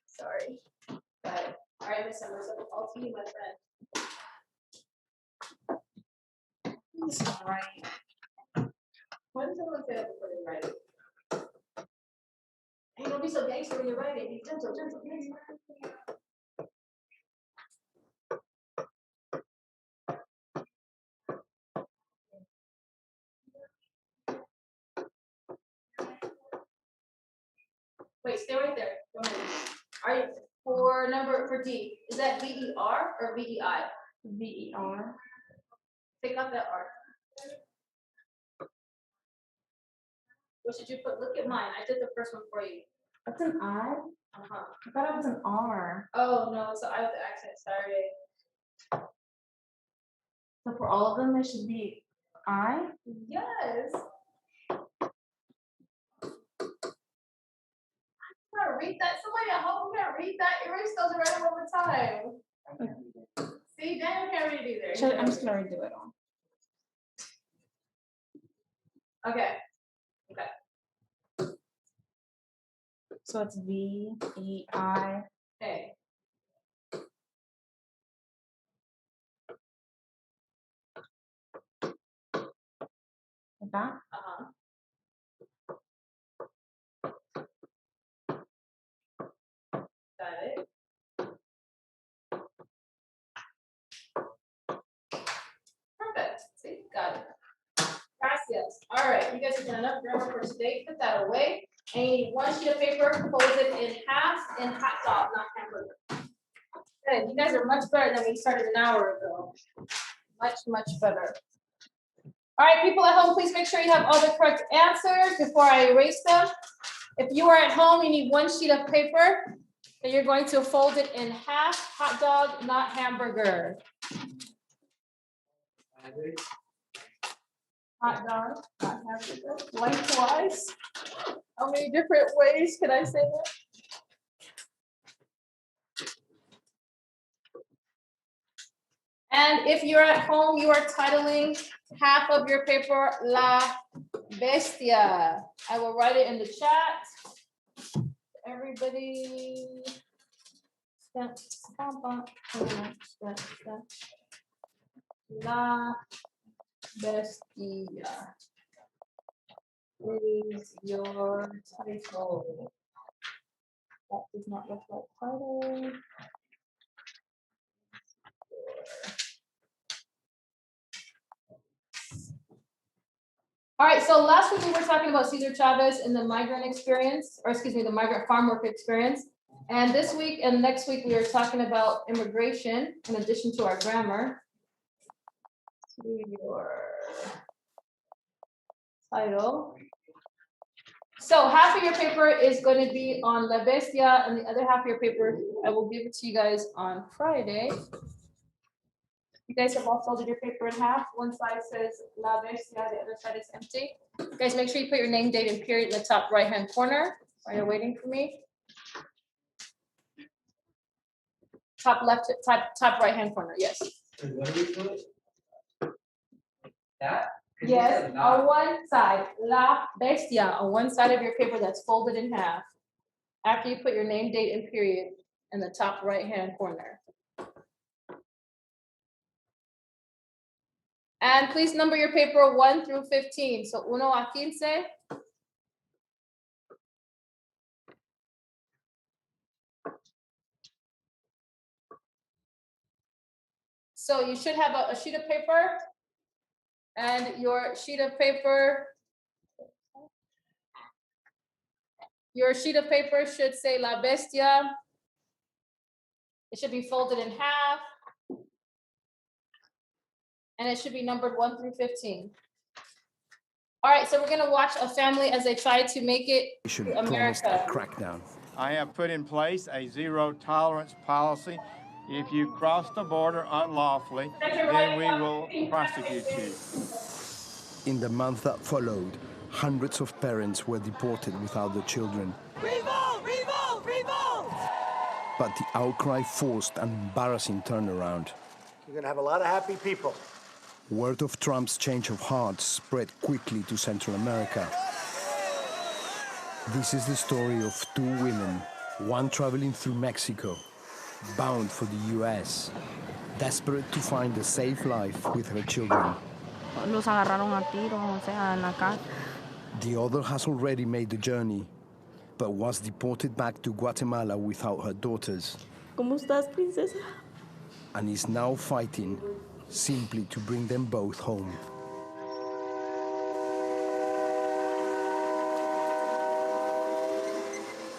Sorry. Got it. All right, Miss Summers, I'll to you, my friend.
It's all right.
Why does everyone say that before they write it? Hey, don't be so gangster when you're writing. Be gentle, gentle, gentle. Wait, stay right there. Don't move. Are you for D? Is that VER or VEI?
VER.
Take out that R. What should you put? Look at mine. I did the first one for you.
That's an I?
Uh-huh.
I thought it was an R.
Oh, no, it's I with the accent. Sorry.
So for all of them, it should be I?
Yes. I'm gonna read that. Somebody at home can't read that. Erase those around all the time. See, Daniel can't read it either.
I'm just gonna redo it all.
Okay.
So it's VEI.
Okay.
Like that?
Uh-huh. Got it. Perfect. See, got it. Gracias. All right, you guys have done enough grammar for today. Put that away. And you need one sheet of paper, fold it in half, and hot dog, not hamburger. Good. You guys are much better than we started an hour ago. Much, much better. All right, people at home, please make sure you have all the correct answers before I erase them. If you are at home, you need one sheet of paper, and you're going to fold it in half. Hot dog, not hamburger. Hot dog, not hamburger. Lengthwise. How many different ways can I say that? And if you're at home, you are titling half of your paper La Bestia. I will write it in the chat. Everybody. La Bestia is your title. That does not look like title. All right, so last week we were talking about Cesar Chavez and the migrant experience, or excuse me, the migrant farm worker experience. And this week and next week we are talking about immigration in addition to our grammar. To your title. So half of your paper is going to be on La Bestia, and the other half of your paper, I will give it to you guys on Friday. You guys have all folded your paper in half. One side says La Bestia, the other side is empty. You guys, make sure you put your name, date, and period in the top right-hand corner while you're waiting for me. Top left, top right-hand corner, yes.
What do we put? That? 'Cause you
Yes,
said not.
on one side, La Bestia, on one side of your paper that's folded in half. After you put your name, date, and period in the top right-hand corner. And please number your paper 1 through 15. So 1 a 15. So you should have a sheet of paper, and your sheet of paper should say La Bestia. It should be folded in half. And it should be numbered 1 through 15. All right, so we're gonna watch a family as they try to make it to America.
Crackdown.
I have put in place a zero tolerance policy. If you cross the border unlawfully, then we will prosecute you.
In the month that followed,
Hundreds of parents were deported without their children. Revolt! Revolt! Revolt! But the outcry forced an embarrassing turnaround.
You're going to have a lot of happy people.
Word of Trump's change of heart spread quickly to Central America. This is the story of two women, one traveling through Mexico, bound for the US, desperate to find a safe life with her children.
Los agarraron a tiros, o sea, en la casa.
The other has already made the journey, but was deported back to Guatemala without her daughters.
¿Cómo estás, princesa?
And is now fighting simply to bring them both home.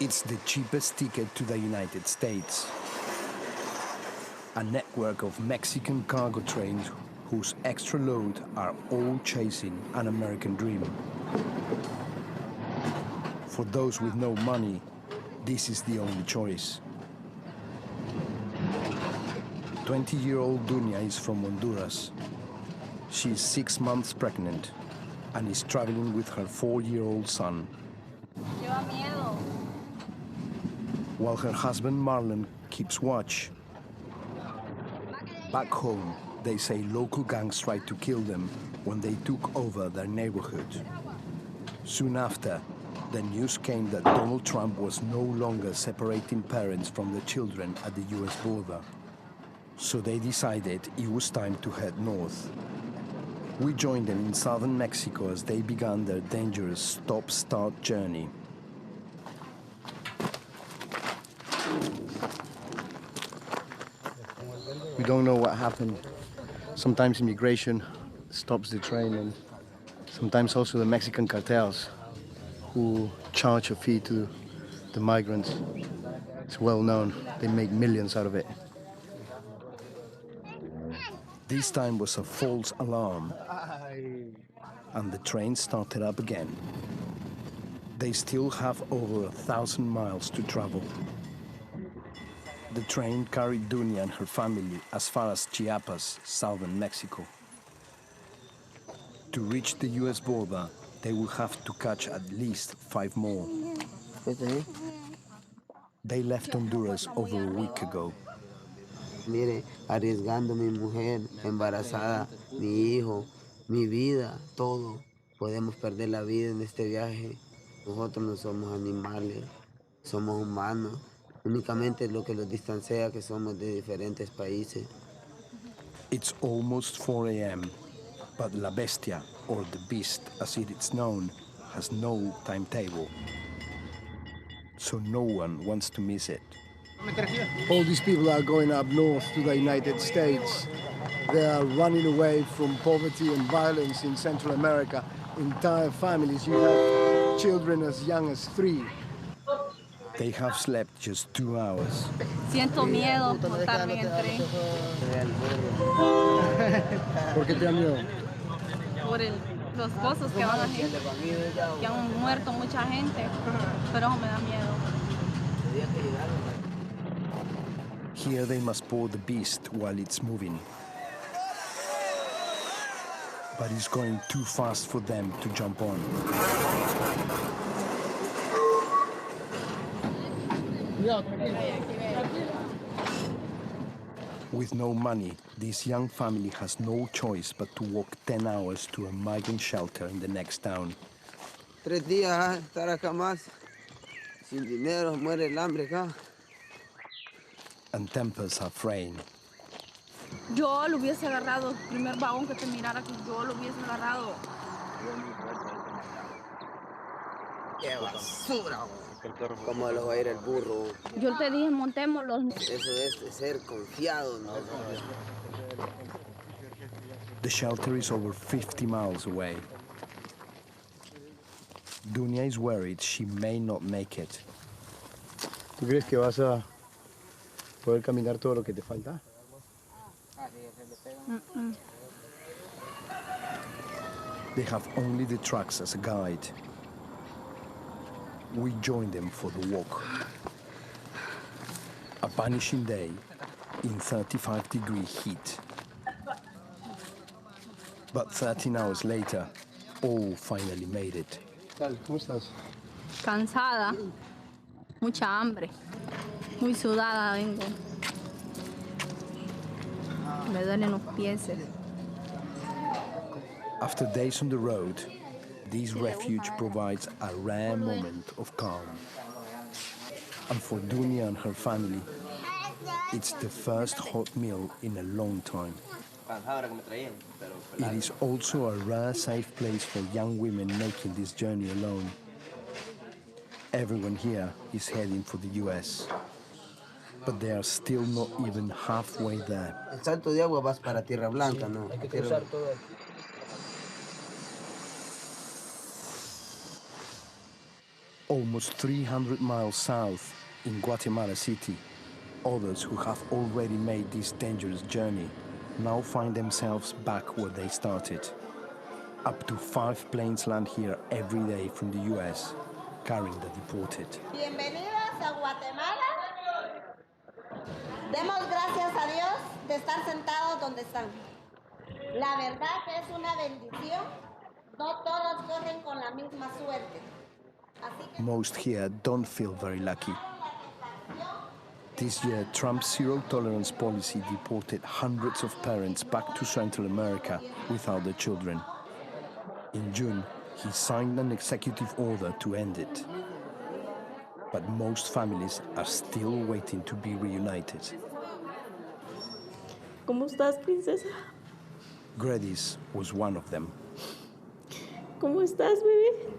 It's the cheapest ticket to the United States. A network of Mexican cargo trains whose extra load are all chasing an American dream. For those with no money, this is the only choice. 20-year-old Dunia is from Honduras. She is 6 months pregnant and is traveling with her 4-year-old son.
Lleva miedo.
While her husband Marlon keeps watch. Back home, they say local gangs tried to kill them when they took over their neighborhood. Soon after, the news came that Donald Trump was no longer separating parents from their children at the US border. So they decided it was time to head north. We joined them in southern Mexico as they began their dangerous stop-start journey. We don't know what happened. Sometimes immigration stops the train, and sometimes also the Mexican cartels who charge a fee to the migrants. It's well known. They make millions out of it. This time was a false alarm, and the train started up again. They still have over 1,000 miles to travel. The train carried Dunia and her family as far as Chiapas, southern Mexico. To reach the US border, they will have to catch at least 5 more. They left Honduras over a week ago.
Mire, arriesgando mi mujer embarazada, mi hijo, mi vida, todo. Podemos perder la vida en este viaje. Nosotros no somos animales, somos humanos. Únicamente lo que los distancia que somos de diferentes países.
It's almost 4 a.m., but La Bestia, or the Beast as it is known, has no timetable. So no one wants to miss it.
All these people are going up north to the United States. They are running away from poverty and violence in Central America. Entire families, you have children as young as 3.
They have slept just 2 hours.
Siento miedo montarme en el tren.
¿Por qué te da miedo?
Por los cosas que van a hacer. Que han muerto mucha gente, pero me da miedo.
Here they must board the Beast while it's moving. But it's going too fast for them to jump on. With no money, this young family has no choice but to walk 10 hours to a migrant shelter in the next town.
3 días estar acá más. Sin dinero, muere el hambre acá.
And tempers are fraying.
Yo lo hubiese agarrado, el primer vagón que te mirara, que yo lo hubiese agarrado.
¡Qué basura! ¿Cómo lo va a ir el burro?
Yo te dije, montémoslos.
Eso es de ser confiado, ¿no?
The shelter is over 50 miles away. Dunia is worried she may not make it.
¿Tú crees que vas a poder caminar todo lo que te falta?
They have only the trucks as a guide. We join them for the walk. A punishing day in 35-degree heat. But 13 hours later, all finally made it.
¿Cómo estás?
Cansada, mucha hambre, muy sudada vengo. Me duelen los pies.
After days on the road, this refuge provides a rare moment of calm. And for Dunia and her family, it's the first hot meal in a long time. It is also a rare safe place for young women making this journey alone. Everyone here is heading for the US, but they are still not even halfway there.
El salto de agua vas para Tierra Blanca, ¿no?
Almost 300 miles south, in Guatemala City, others who have already made this dangerous journey now find themselves back where they started. Up to 5 planes land here every day from the US, carrying the deported.
Bienvenidas a Guatemala. Demos gracias a Dios de estar sentados donde están. La verdad que es una bendición. No todos corren con la misma suerte.
Most here don't feel very lucky. This year, Trump's zero-tolerance policy deported hundreds of parents back to Central America without their children. In June, he signed an executive order to end it. But most families are still waiting to be reunited.
¿Cómo estás, princesa?
Gredis was one of them.
¿Cómo estás, bebé?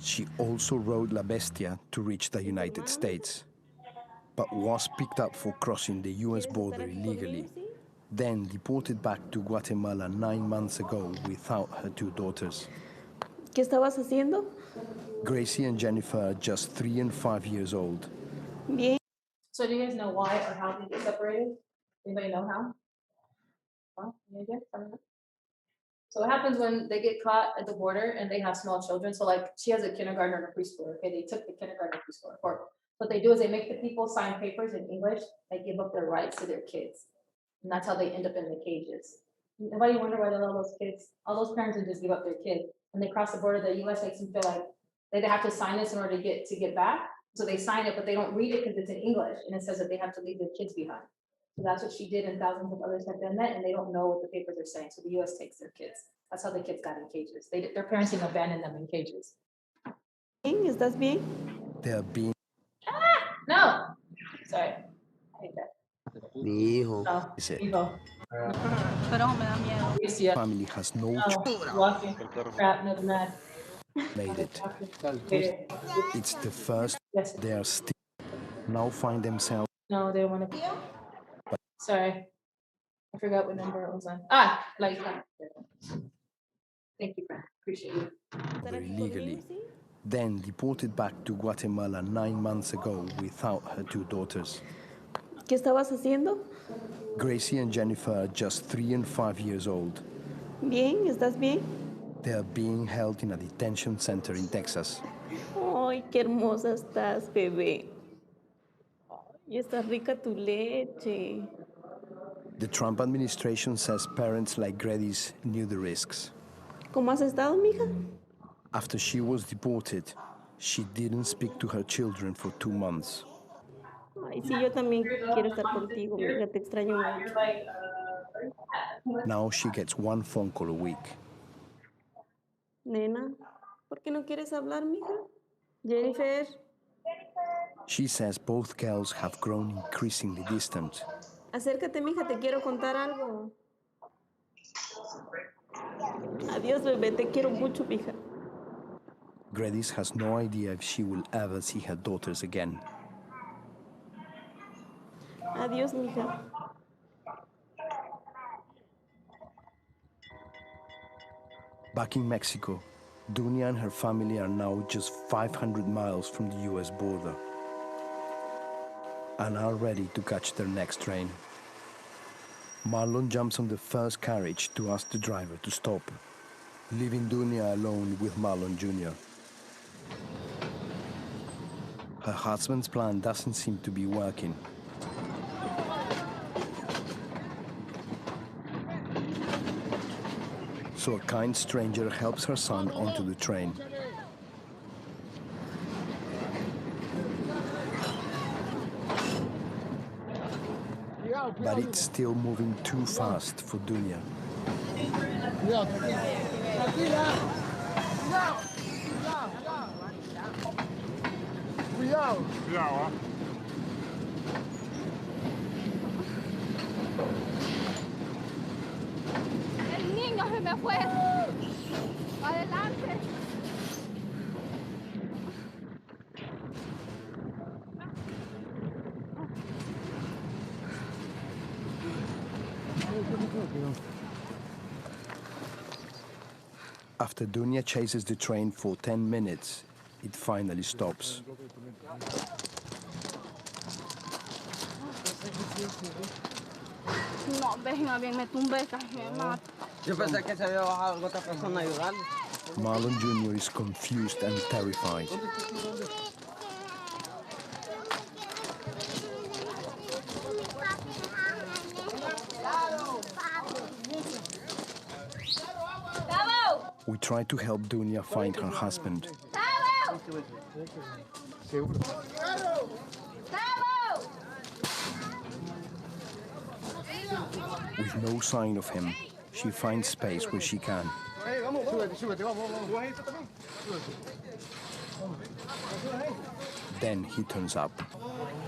She also rode La Bestia to reach the United States, but was picked up for crossing the US border illegally, then deported back to Guatemala 9 months ago without her 2 daughters.
¿Qué estabas haciendo?
Gracie and Jennifer are just 3 and 5 years old.
Bien.
So do you guys know why or how they get separated? Anybody know how? Well, any idea? So what happens when they get caught at the border and they have small children? So like she has a kindergartner and a preschooler. Okay, they took the kindergartner and preschooler court. What they do is they make the people sign papers in English. They give up their rights to their kids, and that's how they end up in the cages. Nobody wonder why they love those kids. All those parents would just give up their kid. When they cross the border, the U.S. makes them feel like they have to sign this in order to get back. So they sign it, but they don't read it because it's in English, and it says that they have to leave their kids behind. So that's what she did, and thousands of others have done that, and they don't know what the papers are saying. So the U.S. takes their kids. That's how the kids got in cages. Their parents didn't abandon them in cages.
¿Estás bien?
They are being.
No. Sorry. I hate that.
Mi hijo.
No.
Is it?
Hijo.
Pero me da miedo.
Family has no
Walking. Crap, no, mad.
made it. It's the first. They are still now find themselves.
No, they don't want to. Sorry. I forgot what number it was on. Like that. Thank you, friend. Appreciate you.
Illegally, then deported back to Guatemala 9 months ago without her 2 daughters.
¿Qué estabas haciendo?
Gracie and Jennifer are just 3 and 5 years old.
Bien, ¿estás bien?
They are being held in a detention center in Texas.
Ay, qué hermosa estás, bebé. Y está rica tu leche.
The Trump administration says parents like Gredis knew the risks.
¿Cómo has estado, mija?
After she was deported, she didn't speak to her children for 2 months.
Ay, sí, yo también quiero estar contigo, mija, te extraño mucho.
Now she gets 1 phone call a week.
Nena, ¿por qué no quieres hablar, mija? Jennifer.
She says both girls have grown increasingly distant.
Acércate, mija, te quiero contar algo. Adiós, bebé, te quiero mucho, mija.
Gredis has no idea if she will ever see her daughters again.
Adiós, mija.
Back in Mexico, Dunia and her family are now just 500 miles from the US border and are ready to catch their next train. Marlon jumps on the first carriage to ask the driver to stop, leaving Dunia alone with Marlon Jr. Her husband's plan doesn't seem to be working. So a kind stranger helps her son onto the train. But it's still moving too fast for Dunya.
El niño se me fue. Adelante.
After Dunya chases the train for 10 minutes, it finally stops.
No, venga bien, me tumbé, casi me mato.
Yo pensé que se había bajado otra persona a ayudarle.
Marlon Jr. is confused and terrified. We try to help Dunya find her husband. With no sign of him, she finds space where she can. Then he turns up.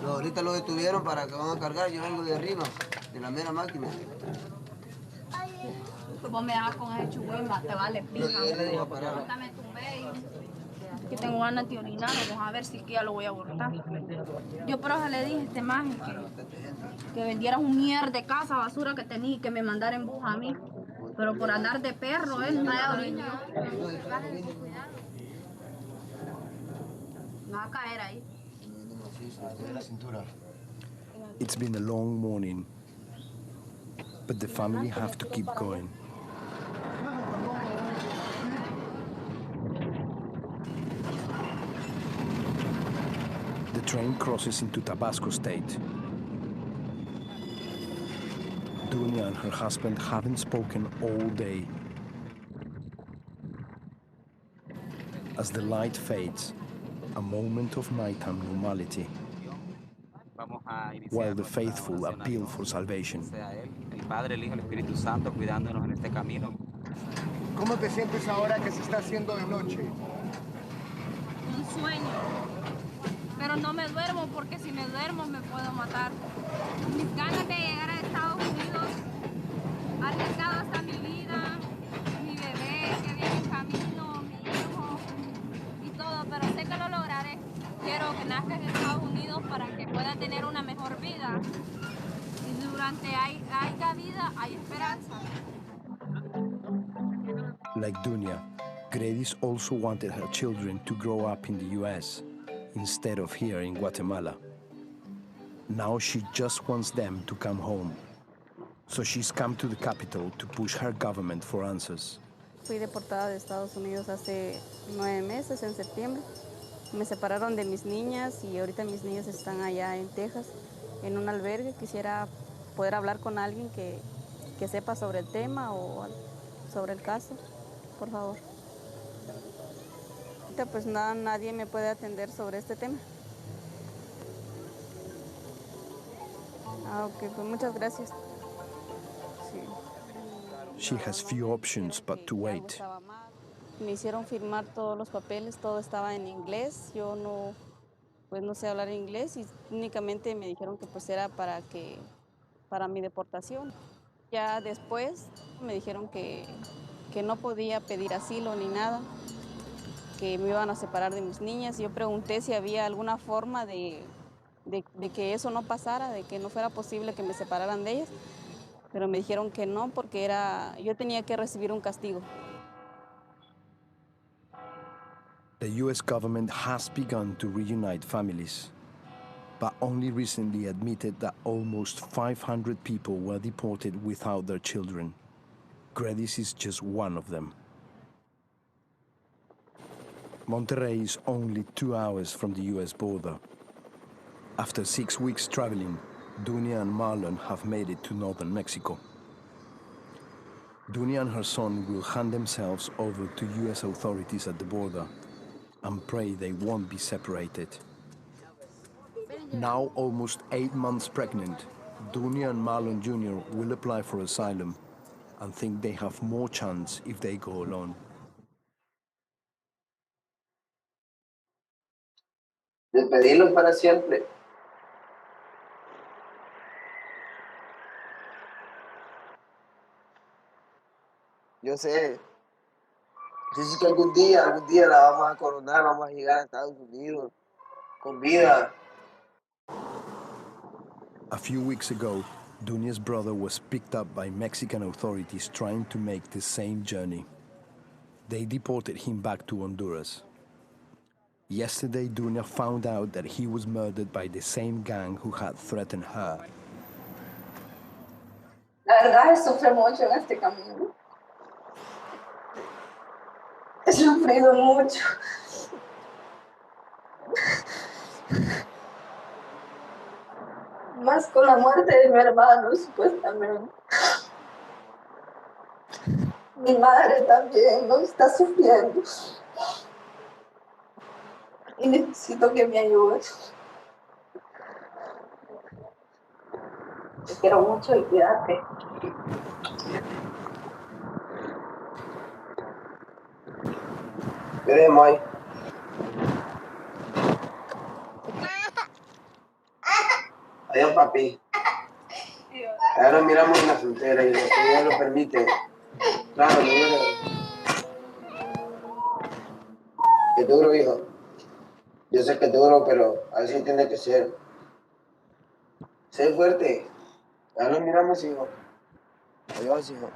Ahorita lo detuvieron para que van a cargar, yo vengo de arriba, de la mera máquina.
Vos me das con ese chugüemba, te vale pija. Ahorita me tumbé y que tengo ganas de orinar, vamos a ver si es que ya lo voy a abortar. Yo por eso le dije a este maje que vendiera un mierda de casa basura que tenía y que me mandara en bus a mí. Pero por andar de perro, él no ha orinado. Me va a caer ahí.
It's been a long morning, but the family have to keep going. The train crosses into Tabasco State. Dunya and her husband haven't spoken all day. As the light fades, a moment of nighttime normality, while the faithful appeal for salvation.
El Padre, el Hijo, el Espíritu Santo cuidándonos en este camino.
¿Cómo te sientes ahora que se está haciendo de noche?
Un sueño. Pero no me duermo porque si me duermo me puedo matar. Mis ganas de llegar a Estados Unidos, arriesgado hasta mi vida, mi bebé que viene en camino, mi hijo y todo, pero sé que lo lograré. Quiero que nazca en Estados Unidos para que pueda tener una mejor vida. Y durante haya vida, hay esperanza.
Like Dunya, Gredis also wanted her children to grow up in the US instead of here in Guatemala. Now she just wants them to come home. So she's come to the capital to push her government for answers.
Fui deportada de Estados Unidos hace 9 meses, en septiembre. Me separaron de mis niñas y ahorita mis niñas están allá en Texas, en un albergue. Quisiera poder hablar con alguien que sepa sobre el tema o sobre el caso, por favor. Ahorita pues nadie me puede atender sobre este tema. Ok, pues muchas gracias. Sí.
She has few options but to wait.
Me hicieron firmar todos los papeles, todo estaba en inglés. Yo no sé hablar inglés y únicamente me dijeron que pues era para mi deportación. Ya después me dijeron que no podía pedir asilo ni nada, que me iban a separar de mis niñas. Yo pregunté si había alguna forma de que eso no pasara, de que no fuera posible que me separaran de ellas, pero me dijeron que no porque yo tenía que recibir un castigo.
The US government has begun to reunite families, but only recently admitted that almost 500 people were deported without their children. Gredis is just one of them. Monterrey is only 2 hours from the US border. After 6 weeks traveling, Dunya and Marlon have made it to northern Mexico. Dunia and her son will hand themselves over to US authorities at the border and pray they won't be separated. Now almost 8 months pregnant, Dunia and Marlon Jr. will apply for asylum and think they have more chance if they go alone.
Despedirlos para siempre. Yo sé que algún día la vamos a coronar, vamos a llegar a Estados Unidos con vida.
A few weeks ago, Dunia's brother was picked up by Mexican authorities trying to make the same journey. They deported him back to Honduras. Yesterday, Dunia found out that he was murdered by the same gang who had threatened her.
La verdad, sufre mucho en este camino. He sufrido mucho. Más con la muerte de mi hermano, supuestamente. Mi madre también no está sufriendo. Y necesito que me ayudes. Te quiero mucho y cuídate.
Queremos ahí. Adiós, papi. Ahora nos miramos en la frontera y si Dios lo permite. Claro, es duro, hijo. Yo sé que es duro, pero así tiene que ser. Sé fuerte. Ahora nos miramos, hijo. Adiós, hijo.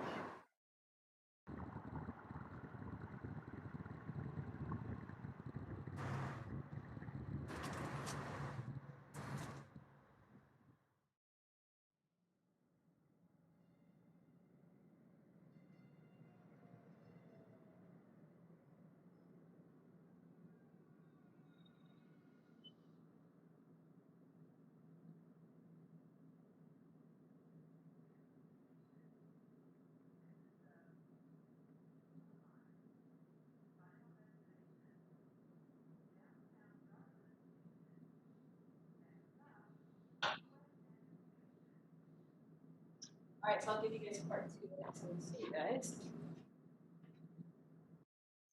All right, so I'll give you guys part 2 next time. See you guys.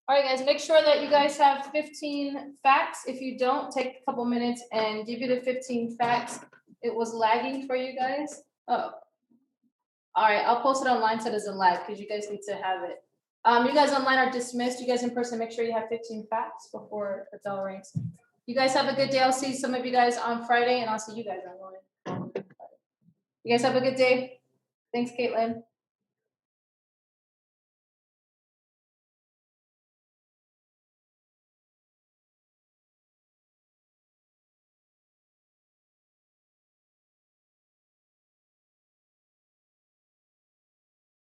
All right, guys, make sure that you guys have 15 facts. If you don't, take a couple minutes and give you the 15 facts. It was lagging for you guys. Oh, all right, I'll post it online so it doesn't lag because you guys need to have it. You guys online are dismissed. You guys in person, make sure you have 15 facts before the bell rings. You guys have a good day. I'll see some of you guys on Friday, and I'll see you guys online. You guys have a good day. Thanks, Caitlin.